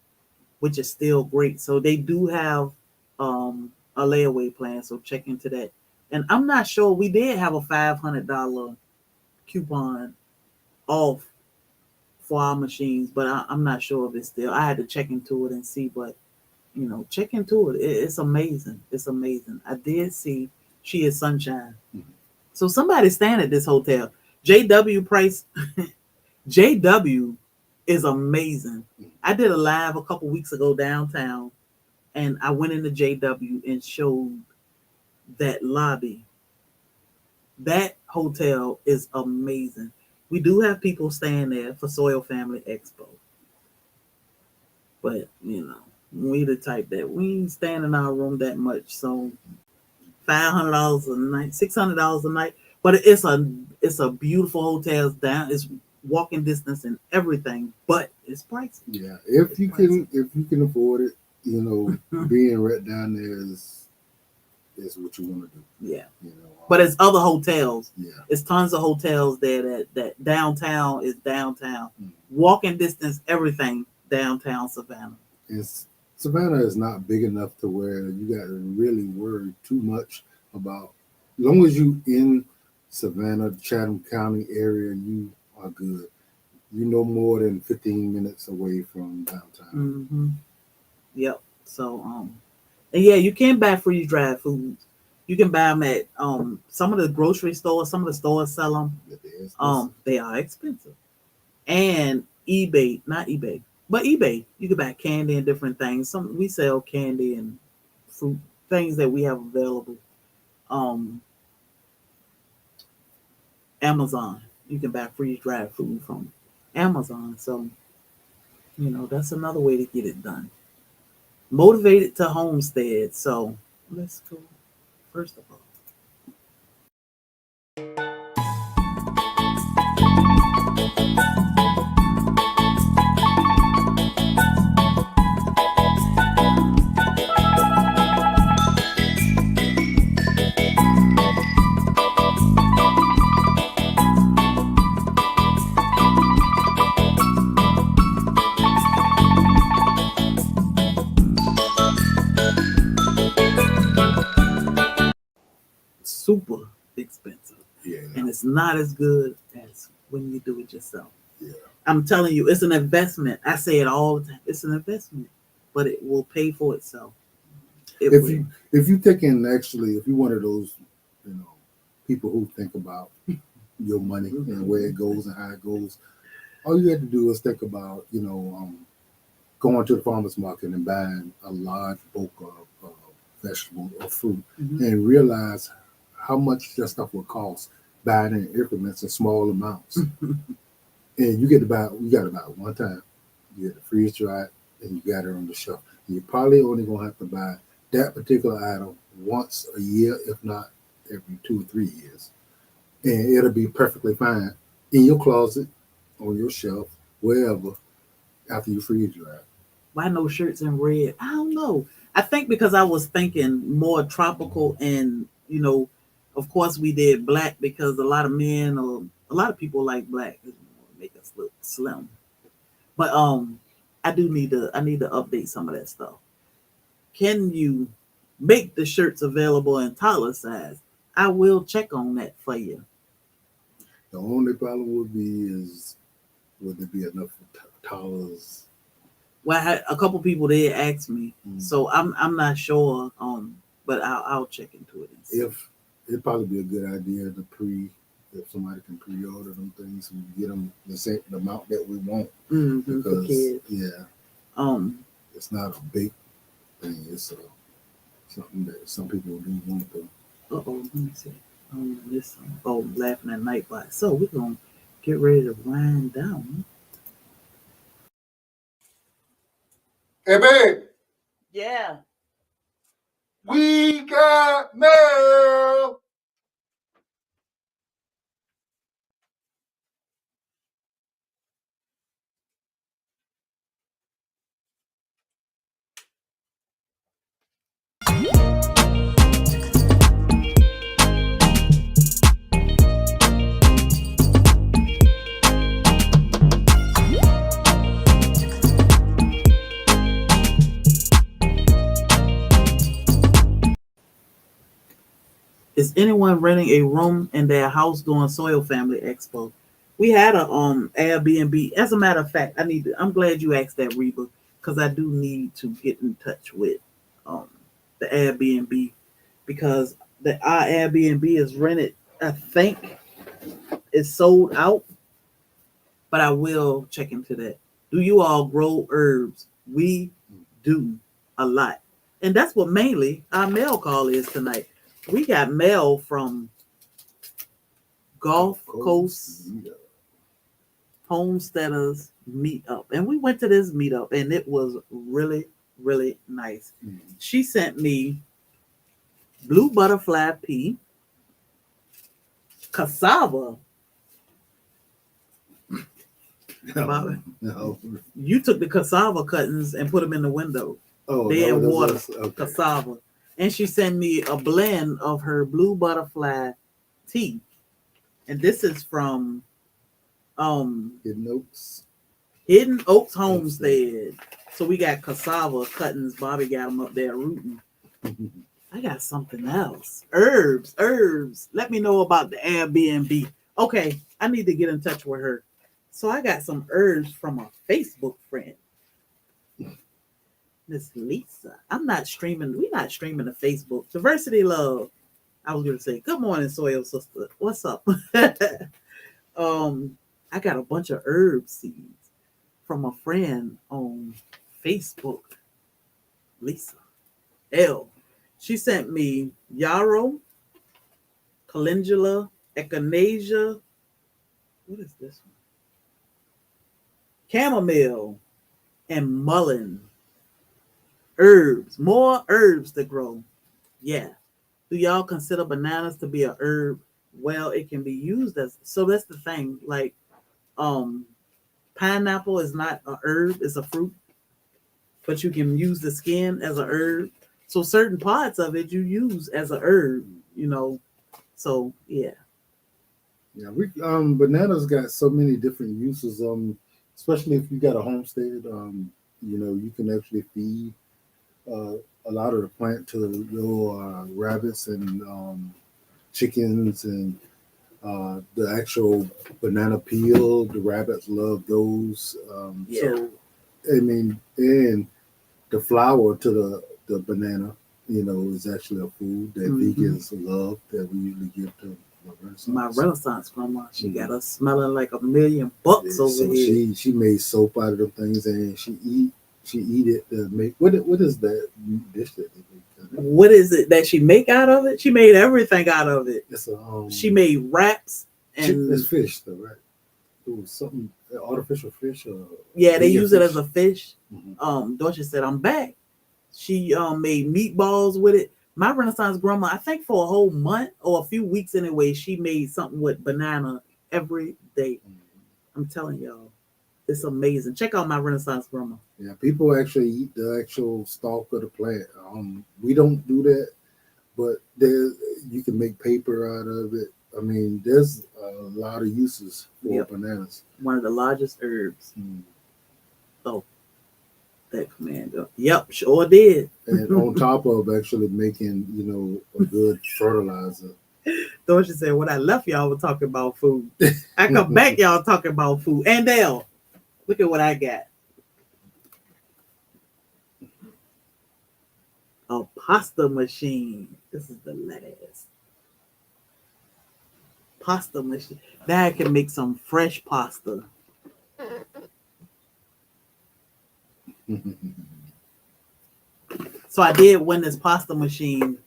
which is still great. So they do have a layaway plan. So check into that. And I'm not sure, we did have a $500 coupon off for our machines, but I'm not sure if it's still. I had to check into it and see, but check into it. It's amazing. It's amazing. I did see She Is Sunshine. Mhm. So somebody's staying at this hotel. JW Price. JW is amazing. I did a live a couple weeks ago downtown, and I went into JW and showed that lobby. That hotel is amazing. We do have people staying there for SoilFamily Expo, but we the type that we ain't staying in our room that much. So $500 a night, $600 a night, but it's a beautiful hotel. It's down, it's walking distance and everything, but it's pricey. Yeah, if you can afford it, being right down there is what you want to do. Yeah. You know, But it's other hotels. Yeah. It's tons of hotels there that downtown is downtown. Mm. Walking distance, everything downtown Savannah. Savannah is not big enough to where you got to really worry too much about. As long as you in Savannah, Chatham County area, you are good. You no more than 15 minutes away from downtown. Mm-hmm. Yep. So and yeah, you can buy freeze dried foods. You can buy them at some of the grocery stores. Some of the stores sell them. They are expensive. And eBay, not eBay, but eBay, you can buy candy and different things. We sell candy and fruit things that we have available. Amazon, you can buy freeze dried food from Amazon. So that's another way to get it done. Motivated to homestead. So let's go. First of all, super expensive. Yeah. And it's not as good as when you do it yourself. Yeah. I'm telling you, it's an investment. I say it all the time. It's an investment, but it will pay for itself. If you thinking actually, if you're one of those, people who think about your money and where it goes and how it goes, all you have to do is think about, going to the farmer's market and buying a large bulk of vegetable or fruit, and realize how much that stuff will cost buying in increments of small amounts. And you got to buy it one time. You get to freeze dry it, and you got it on the shelf. You're probably only gonna have to buy that particular item once a year, if not every 2 or 3 years, and it'll be perfectly fine in your closet, on your shelf, wherever, after you freeze dry it. Why no shirts in red? I don't know. I think because I was thinking more tropical, and of course we did black because a lot of men or a lot of people like black. It make us look slim. But I need to update some of that stuff. Can you make the shirts available in toddler size? I will check on that for you. The only problem would there be enough toddlers? Well, a couple people did ask me, so I'm not sure. But I'll check into it. And see. If it'd probably be a good idea to if somebody can pre-order them things and get them the amount that we want, for because kids. it's not a big thing. It's something that some people do want to. Let me see. This laughing at Nightbot. So we're gonna get ready to wind down. Hey, babe. Yeah. We got mail. Is anyone renting a room in their house during SoilFamily Expo? We had a Airbnb. As a matter of fact, I'm glad you asked that, Reba, because I do need to get in touch with the Airbnb, because our Airbnb is rented. I think it's sold out, but I will check into that. Do you all grow herbs? We do a lot, and that's what mainly our mail call is tonight. We got mail from Gulf Coast Homesteaders Meetup, and we went to this meetup, and it was really, really nice. She sent me blue butterfly pea, cassava. No. You took the cassava cuttings and put them in the window. Oh, they in water. Okay. Cassava. And she sent me a blend of her blue butterfly tea. And this is from Hidden Oaks Homestead. So we got cassava cuttings. Bobby got them up there rooting. I got something else. Herbs. Let me know about the Airbnb. Okay, I need to get in touch with her. So I got some herbs from a Facebook friend. Miss Lisa. We're not streaming to Facebook. Diversity Love. I was gonna say, good morning, Soil Sister. What's up? I got a bunch of herb seeds from a friend on Facebook. Lisa L. She sent me yarrow, calendula, echinacea. What is this one? Chamomile and mullein. Herbs, more herbs to grow. Yeah. Do y'all consider bananas to be a herb? Well, it can be used as, so that's the thing. Like, pineapple is not a herb, it's a fruit, but you can use the skin as a herb. So certain parts of it you use as a herb, So yeah. Yeah, bananas got so many different uses. Especially if you got a homestead, you can actually feed a lot of the plant to your rabbits and chickens, and the actual banana peel. The rabbits love those. So I mean, and the flour to the banana, is actually a food that vegans love, that we usually give to my Renaissance grandma. She got us smelling like $1,000,000 over here. She made soap out of them things, and she eat it to make what is that dish that they make? What is it that she make out of it? She made everything out of it. It's she made wraps and it's fish though, right? It was something artificial fish. Yeah, they use it as a fish. Dorothy said, "I'm back." She made meatballs with it. My Renaissance grandma, I think for a whole month or a few weeks anyway, she made something with banana every day. I'm telling y'all, it's amazing. Check out my Renaissance grandma. Yeah, people actually eat the actual stalk of the plant. We don't do that, but you can make paper out of it. I mean, there's a lot of uses for bananas. One of the largest herbs. Oh, that commander. Yep, sure did. And on top of actually making, a good fertilizer. Dorothy said, when I left, y'all were talking about food. I come back, y'all talking about food. And Dale, look at what I got. a pasta machine. This is the last pasta machine. Now I can make some fresh pasta. So I did win this pasta machine.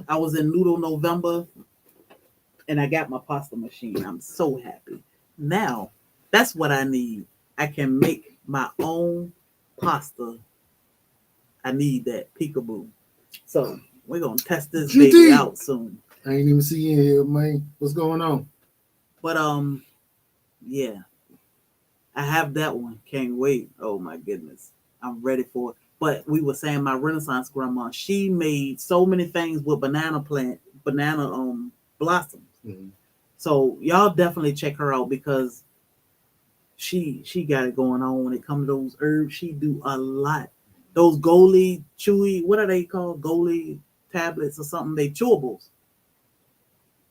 I was in Noodle November and I got my pasta machine. I'm so happy. Now, that's what I need. I can make my own pasta. I need that peekaboo. So we're gonna test this baby GT. out soon. I ain't even see you in here, man. What's going on? But yeah, I have that one. Can't wait. Oh my goodness. I'm ready for it. But we were saying my Renaissance grandma, she made so many things with banana blossoms. Mm-hmm. So y'all definitely check her out because she got it going on when it comes to those herbs. She do a lot. Those Goalie chewy, what are they called? Goalie tablets or something? They chewables.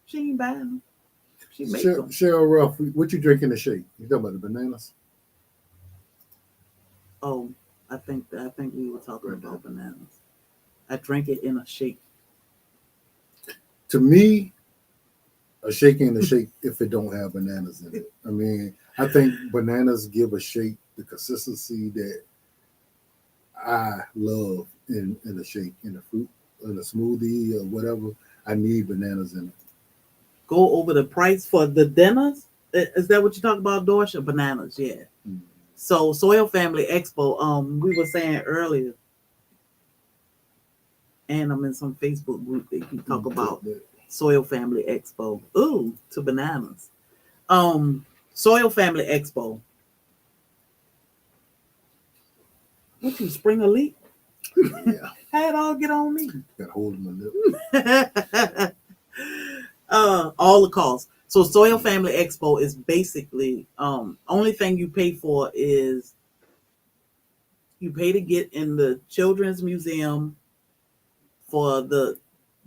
She ain't buying them. She makes them. Cheryl Ruff, what you drinking the shake? You talking about the bananas? Oh, I think we were talking about bananas. I drank it in a shake. To me, a shake ain't a shake if it don't have bananas in it. I mean, I think bananas give a shake the consistency that I love in a shake, in a fruit, in a smoothie or whatever. I need bananas in it. Go over the price for the dinners. Is that what you talk about, Dorsha? Bananas, yeah. Mm. So SoilFamily Expo, we were saying earlier, and I'm in some Facebook group that you talk about SoilFamily Expo. Ooh, to bananas. SoilFamily Expo. What you spring a leak? Yeah. How it all get on me? Got a hold of my lip. All the costs. So SoilFamily Expo is basically only thing you pay for is you pay to get in the Children's Museum for the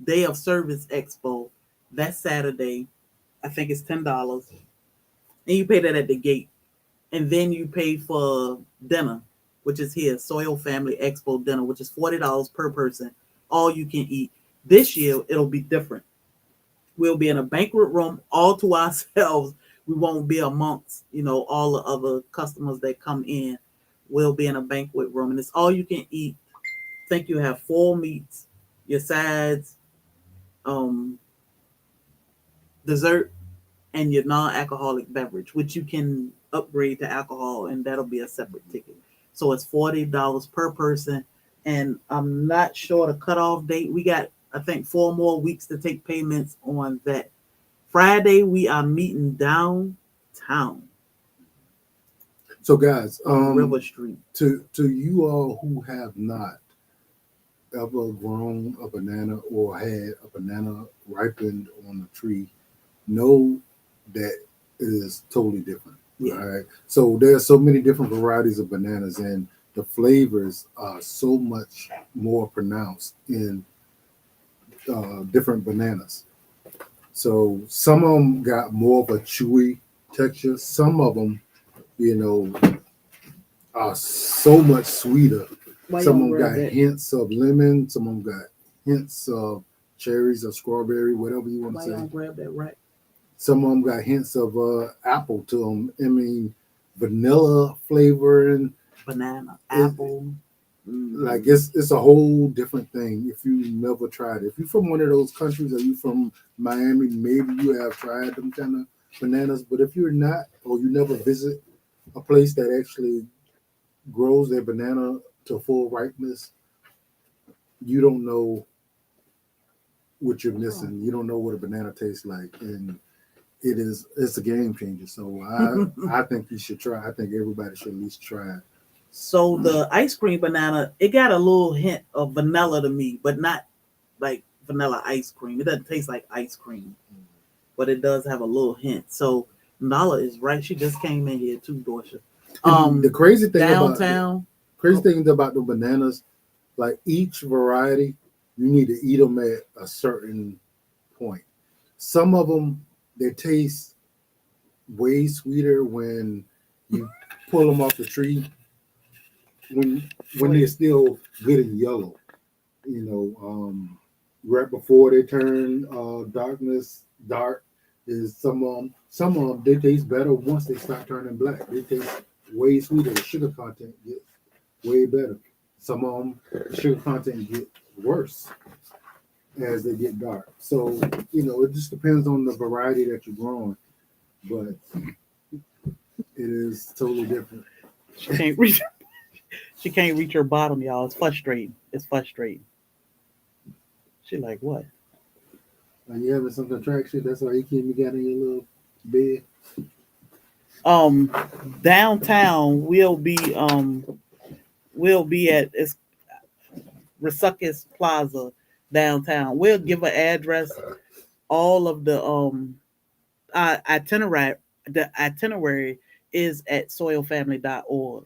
Day of Service Expo. That's Saturday. I think it's $10. And you pay that at the gate. And then you pay for dinner, which is here, SoilFamily Expo dinner, which is $40 per person. All you can eat. This year it'll be different. We'll be in a banquet room all to ourselves. We won't be amongst, all the other customers that come in. We'll be in a banquet room and it's all you can eat. I think you have 4 meats, your sides, um, dessert, and your non-alcoholic beverage, which you can upgrade to alcohol, and that'll be a separate ticket. So it's $40 per person, and I'm not sure the cutoff date. We got, I think, 4 more weeks to take payments on that. Friday we are meeting downtown So guys, on River Street. to you all who have not ever grown a banana or had a banana ripened on a tree, know that it is totally different. Yeah. All right. So there are so many different varieties of bananas, and the flavors are so much more pronounced in different bananas. So some of them got more of a chewy texture. Some of them, you know, are so much sweeter. Some of them got hints of lemon. Some of them got hints of cherries or strawberry, whatever you want to Why say. y'all grab that right? Some of them got hints of apple to them. I mean, vanilla flavoring. Banana, apple. Like it's a whole different thing if you never tried it. If you're from one of those countries, or you from Miami, maybe you have tried them kind of bananas. But if you're not, or you never visit a place that actually grows their banana to full ripeness, you don't know what you're missing. You don't know what a banana tastes like, and it's a game changer. So I think you should try. I think everybody should at least try it. So the ice cream banana, it got a little hint of vanilla to me, but not like vanilla ice cream. It doesn't taste like ice cream, but it does have a little hint. So Nala is right. She just came in here too, Dorsha. The crazy thing downtown. About the bananas, like each variety, you need to eat them at a certain point. Some of them, they taste way sweeter when you pull them off the tree when they're still good and yellow. You right before they turn dark is some of them they taste better once they start turning black. They taste way sweeter. The sugar content gets way better. Some of them the sugar content get worse as they get dark. So it just depends on the variety that you're growing, but it is totally different. She can't reach. She can't reach her bottom, y'all. It's frustrating. It's frustrating. She like what? Are you having some contraction? That's why you keep me got in your little bed. Um, Downtown will be at it's Resucus Plaza downtown. We'll give an address, all of the itinerary. The itinerary is at soilfamily.org,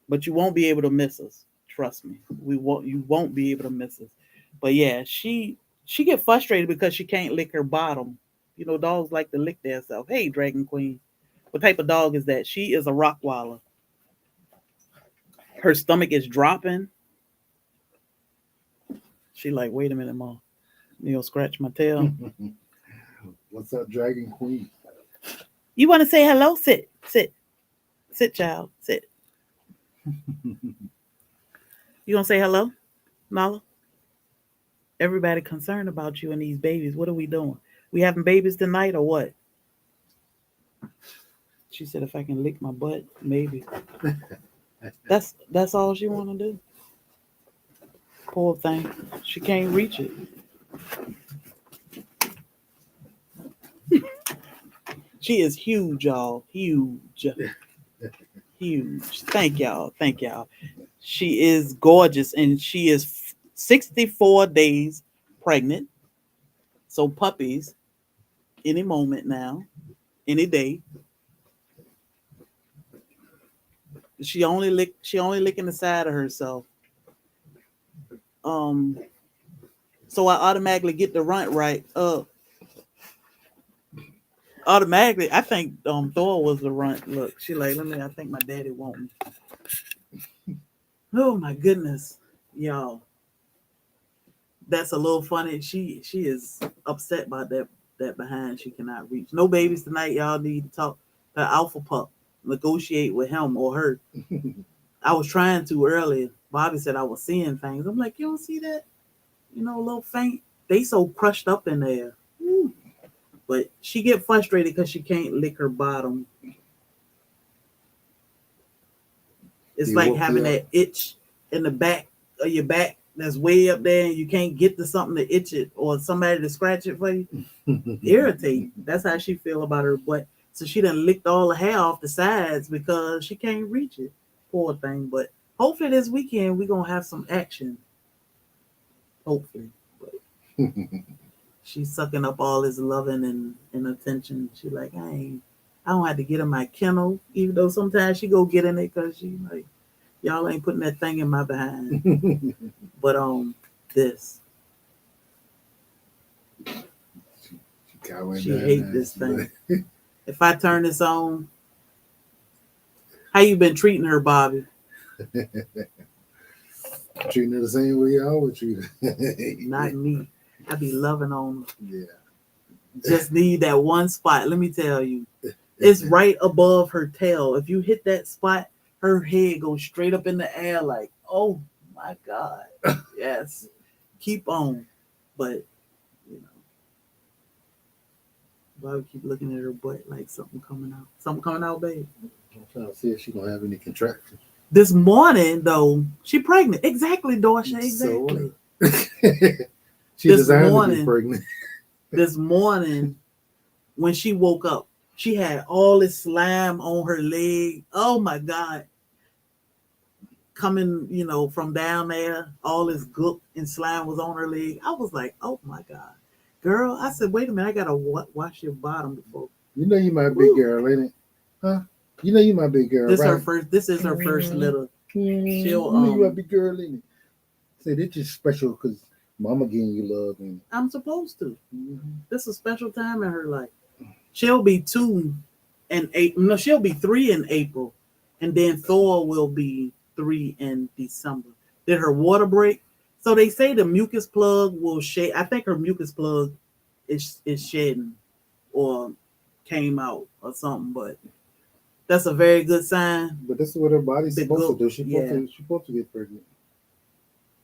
but you won't be able to miss us. Trust me, you won't be able to miss us. But yeah, she get frustrated because she can't lick her bottom. Dogs like to lick themselves. Hey, Dragon Queen, what type of dog is that? She is a Rottweiler. Her stomach is dropping. She like, wait a minute, mom. Scratch my tail. What's up, Dragon Queen? You want to say hello? Sit, sit, sit, child, sit. You gonna say hello, Nala? Everybody concerned about you and these babies. What are we doing? We having babies tonight or what? She said, if I can lick my butt, maybe. That's all she want to do. Poor thing. She can't reach it. She is huge, y'all. Huge. Huge. Thank y'all. Thank y'all. She is gorgeous and she is 64 days pregnant. So puppies, any moment now, any day. She only licking the side of herself. Um so I automatically get the runt right. Automatically I think Thor was the runt. Look, she like, I think my daddy want me. Oh my goodness. Y'all. That's a little funny. She is upset about that behind she cannot reach. No babies tonight. Y'all need to talk to Alpha Pup. Negotiate with him or her. I was trying to earlier. Bobby said I was seeing things. I'm like, you don't see that? A little faint. They so crushed up in there. Woo. But she get frustrated because she can't lick her bottom. It's like having that itch in the back of your back that's way up there and you can't get to something to itch it or somebody to scratch it for you. Irritate. That's how she feel about her butt. So she done licked all the hair off the sides because she can't reach it. Poor thing. But hopefully this weekend we gonna have some action. Hopefully. But she's sucking up all his loving and attention. She like, I don't have to get in my kennel, even though sometimes she go get in it because she like, y'all ain't putting that thing in my behind. But this. She hate this thing. If I turn this on, how you been treating her, Bobby? Treating her the same way I always treat her. Not me. I be loving on her. Yeah. Just need that one spot. Let me tell you. It's right above her tail. If you hit that spot, her head goes straight up in the air like, oh my God. Yes. Keep on. But, Bobby keep looking at her butt like something coming out. Something coming out, babe. I'm trying to see if she gonna have any contractions. This morning, though, she pregnant. Exactly, Dorsha. Exactly. So, she designed to be pregnant. This morning, when she woke up, she had all this slime on her leg. Oh my God. Coming, from down there, all this gook and slime was on her leg. I was like, oh my God. Girl, I said, wait a minute, I gotta wash your bottom before. You my big girl, ain't it? Huh? You my big girl. This right? This is her first litter. She'll my big girl, ain't it? Say this is special because Mama giving you love, ain't it? I'm supposed to. Mm-hmm. This is a special time in her life. She'll be 2 in April. No, she'll be 3 in April, and then Thor will be 3 in December. Did her water break? So they say the mucus plug will shed. I think her mucus plug is shedding or came out or something, but that's a very good sign. But this is what her body's The supposed to go, do. yeah. She's supposed to get pregnant.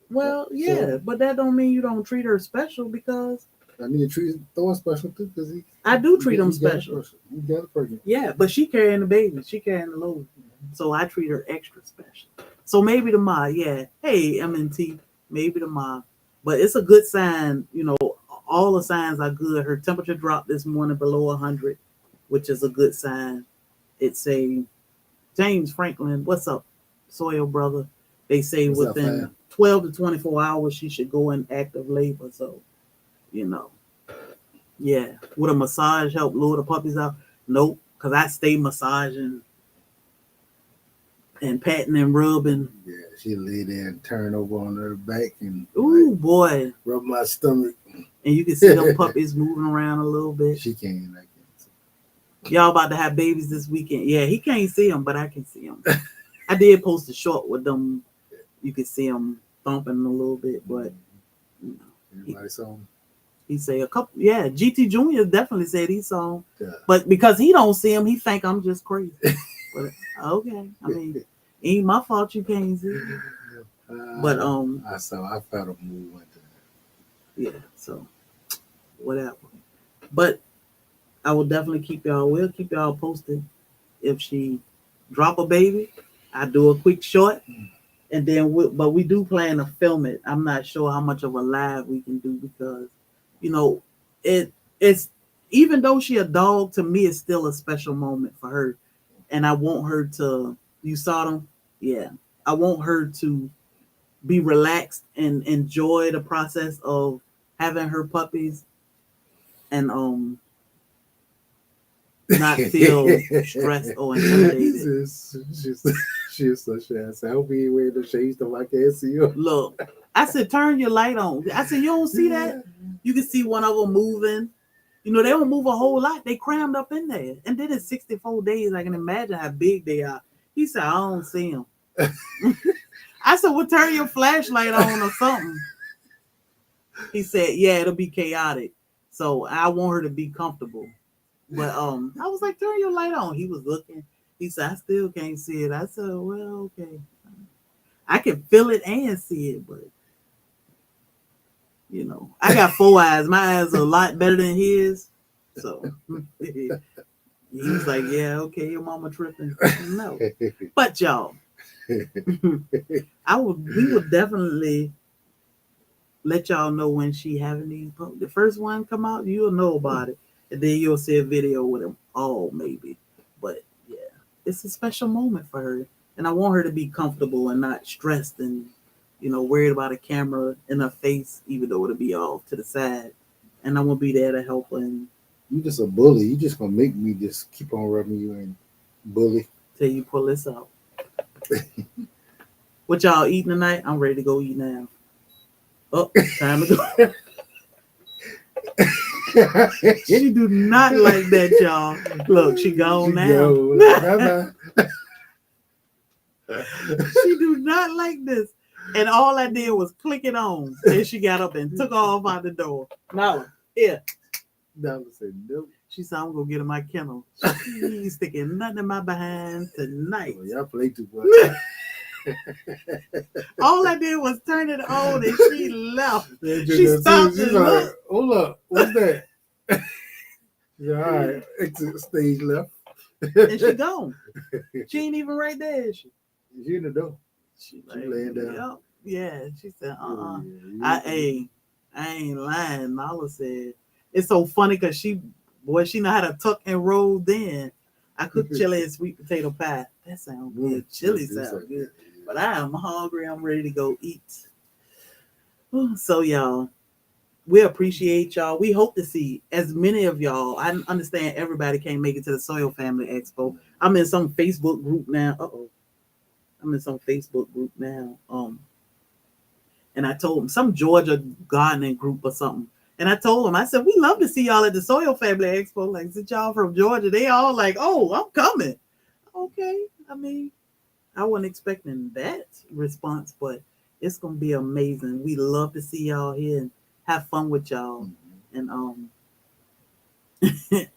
Well, yeah, So but that don't mean you don't treat her special because I need to treat Thor special too because I do treat them special. He got her pregnant. Yeah, but she carrying the baby, she carrying the load, so I treat her extra special. So maybe tomorrow, yeah. Hey, MNT, maybe tomorrow, but it's a good sign. You know, all the signs are good. Her temperature dropped this morning below 100, which is a good sign. It's a James Franklin. What's up, Soil brother? They say What's up, within fam? 12 to 24 hours she should go in active labor. So, you know, yeah. Would a massage help lure the puppies out? Nope, because I stay massaging and patting and rubbing. Yeah, she lay there and turn over on her back and Ooh, like, boy. rub my stomach. And you can see them puppies moving around a little bit. She can't. I can't. Y'all about to have babies this weekend. Yeah, he can't see them, but I can see them. I did post a short with them. You can see them thumping a little bit, but you know, Everybody saw him. he say a couple. Yeah, GT Junior definitely said he saw him, Yeah. but because he don't see him, he think I'm just crazy. But okay, I mean, ain't my fault you can't see. But I felt a move. Yeah, so whatever. But I will definitely we'll keep y'all posted if she drop a baby. I do a quick short, and then but we do plan to film it. I'm not sure how much of a live we can do because, you know, it's even though she a dog, to me it's still a special moment for her, and I want her to. You saw them, yeah. I want her to be relaxed and enjoy the process of having her puppies, and not feel stressed or intimidated. She's so shy. I said, I hope you ain't wearing the shades so I can't see you. Look, I said, turn your light on. I said, you don't see that? You can see one of them moving. You know, they don't move a whole lot. They crammed up in there. And then it's 64 days. I can imagine how big they are. He said, I don't see them. I said, well, turn your flashlight on or something. He said, yeah, it'll be chaotic. So I want her to be comfortable. But I was like, turn your light on. He was looking. He said, I still can't see it. I said, well, okay. I can feel it and see it, but you know, I got 4 eyes. My eyes are a lot better than his. So he was like, yeah, okay, your mama tripping. No. But y'all, we would definitely let y'all know when she having these. The first one come out, you'll know about it. And then you'll see a video with them all, maybe. But yeah, it's a special moment for her. And I want her to be comfortable and not stressed and, you know, worried about a camera in her face, even though it'll be off to the side. And I'm going to be there to help her. And you just a bully. You just going to make me just keep on rubbing you and bully. Till you pull this out. What y'all eating tonight? I'm ready to go eat now. Oh, time to go. She do not like that, y'all. Look, she gone now. She do not like this. And all I did was click it on. And she got up and took off out the door. Nala, here. Nala said, nope. She said, I'm going to get in my kennel. She ain't sticking nothing in my behind tonight. Oh, y'all play too much. All I did was turn it on and she left. She stopped and looked. Hold up. What's that? Yeah, all right. Exit stage left. And she gone. She ain't even right there, is she? She in the door. She laying down. Yep. Yeah. She said, Yeah, I ain't lying. Nala said, it's so funny because she know how to tuck and roll then. I cooked chili and sweet potato pie. That sounds good. Chili sounds good. But I am hungry. I'm ready to go eat. So, y'all, we appreciate y'all. We hope to see as many of y'all. I understand everybody can't make it to the SoilFamily Expo. I'm in some Facebook group now. I'm in some Facebook group now. And I told them some Georgia gardening group or something. And I told them, I said, we love to see y'all at the SoilFamily Expo. Like, since y'all from Georgia, they all like, oh, I'm coming. Okay. I mean, I wasn't expecting that response, but It's gonna be amazing. We love to see y'all here and have fun with y'all. And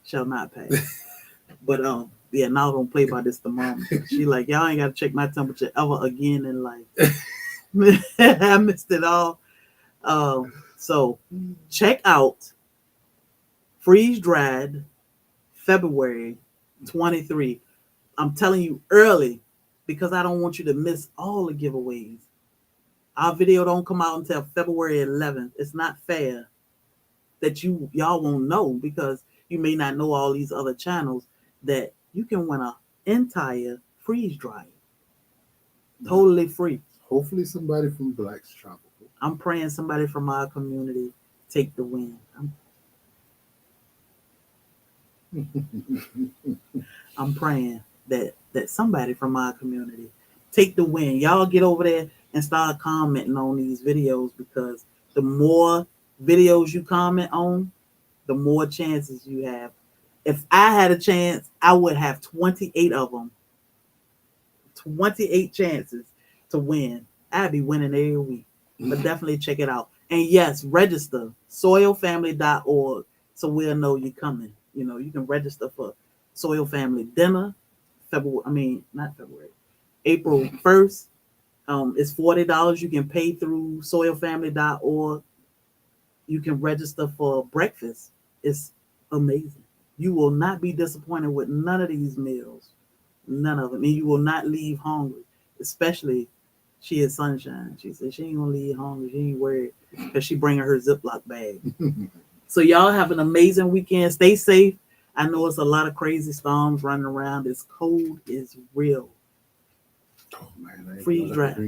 shall not pass. But yeah, now don't play by this thermometer. She like, y'all ain't gotta check my temperature ever again in life. I missed it all. So check out Freeze Dried February 23. I'm telling you early because I don't want you to miss all the giveaways. Our video don't come out until February 11th. It's not fair that y'all won't know because you may not know all these other channels that you can win an entire freeze dryer. Totally free. Hopefully somebody from Black's Tropical. I'm praying somebody from our community take the win. I'm praying that somebody from our community take the win. Y'all get over there and start commenting on these videos because the more videos you comment on, the more chances you have. If I had a chance, I would have 28 of them. 28 chances to win. I'd be winning every week. But definitely check it out. And yes, register SoilFamily.org so we'll know you're coming. You know, you can register for Soil Family dinner. April 1st. It's $40. You can pay through SoilFamily.org. You can register for breakfast. It's amazing. You will not be disappointed with none of these meals. None of them. And you will not leave hungry. Especially she is Sunshine. She said she ain't gonna leave hungry. She ain't worried because she bringing her Ziploc bag. So y'all have an amazing weekend. Stay safe. I know it's a lot of crazy storms running around. This cold is real. Oh man, Freeze dried.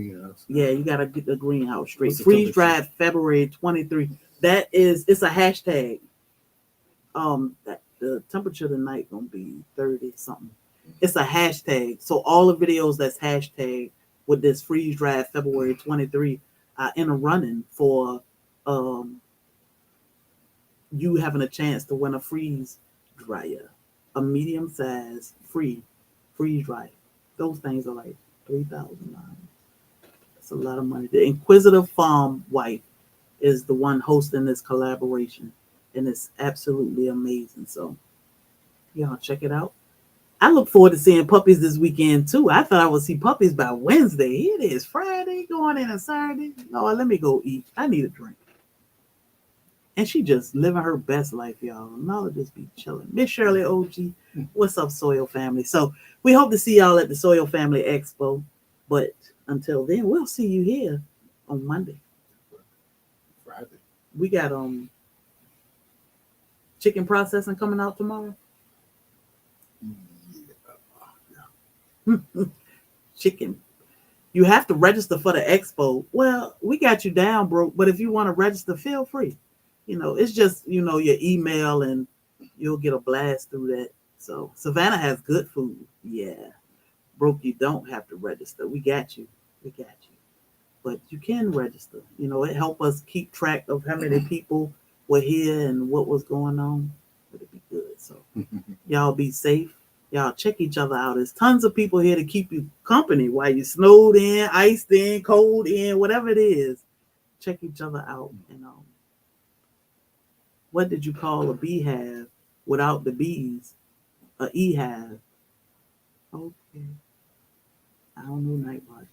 Yeah, you gotta get the greenhouse straight. Freeze dried February 23. It's a hashtag. The temperature tonight gonna be 30 something. It's a hashtag. So all the videos that's hashtag with this freeze dried February 23 are in a running for you having a chance to win a freeze dryer, a medium size freeze dryer. Those things are like $3,000. That's a lot of money. The Inquisitive Farm wife is the one hosting this collaboration, and it's absolutely amazing. So y'all check it out. I look forward to seeing puppies this weekend too. I thought I would see puppies by Wednesday. Here it is Friday, going in on Saturday. No, let me go eat. I need a drink. And she just living her best life, y'all. Nala just be chilling. Miss Shirley OG, what's up, Soil Family? So we hope to see y'all at the Soil Family Expo. But until then, we'll see you here on Monday. Friday. We got chicken processing coming out tomorrow. Chicken. You have to register for the expo. Well, we got you down, bro. But if you want to register, feel free. You know, it's just, your email and you'll get a blast through that. So Savannah has good food. Yeah. Broke, you don't have to register. We got you. But you can register. It helped us keep track of how many people were here and what was going on. It'll be good. So y'all be safe. Y'all check each other out. There's tons of people here to keep you company while you snowed in, iced in, cold in, whatever it is. Check each other out. And what did you call a beehive without the bees? A e-hive. Okay. I don't know night watch.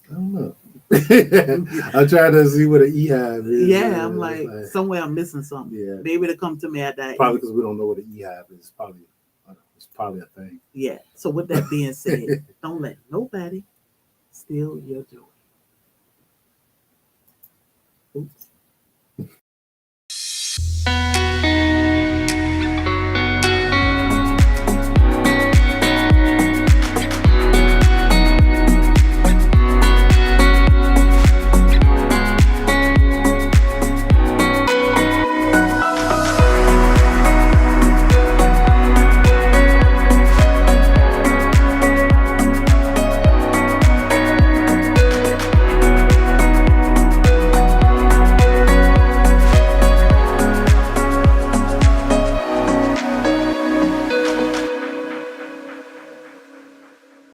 I don't know. I'm trying to see what an e-hive is. Yeah, I'm like somewhere I'm missing something. Yeah. Maybe to come to me at that. Probably because we don't know what an e-hive is. It's probably a thing. Yeah. So with that being said, don't let nobody steal your joy. Oops.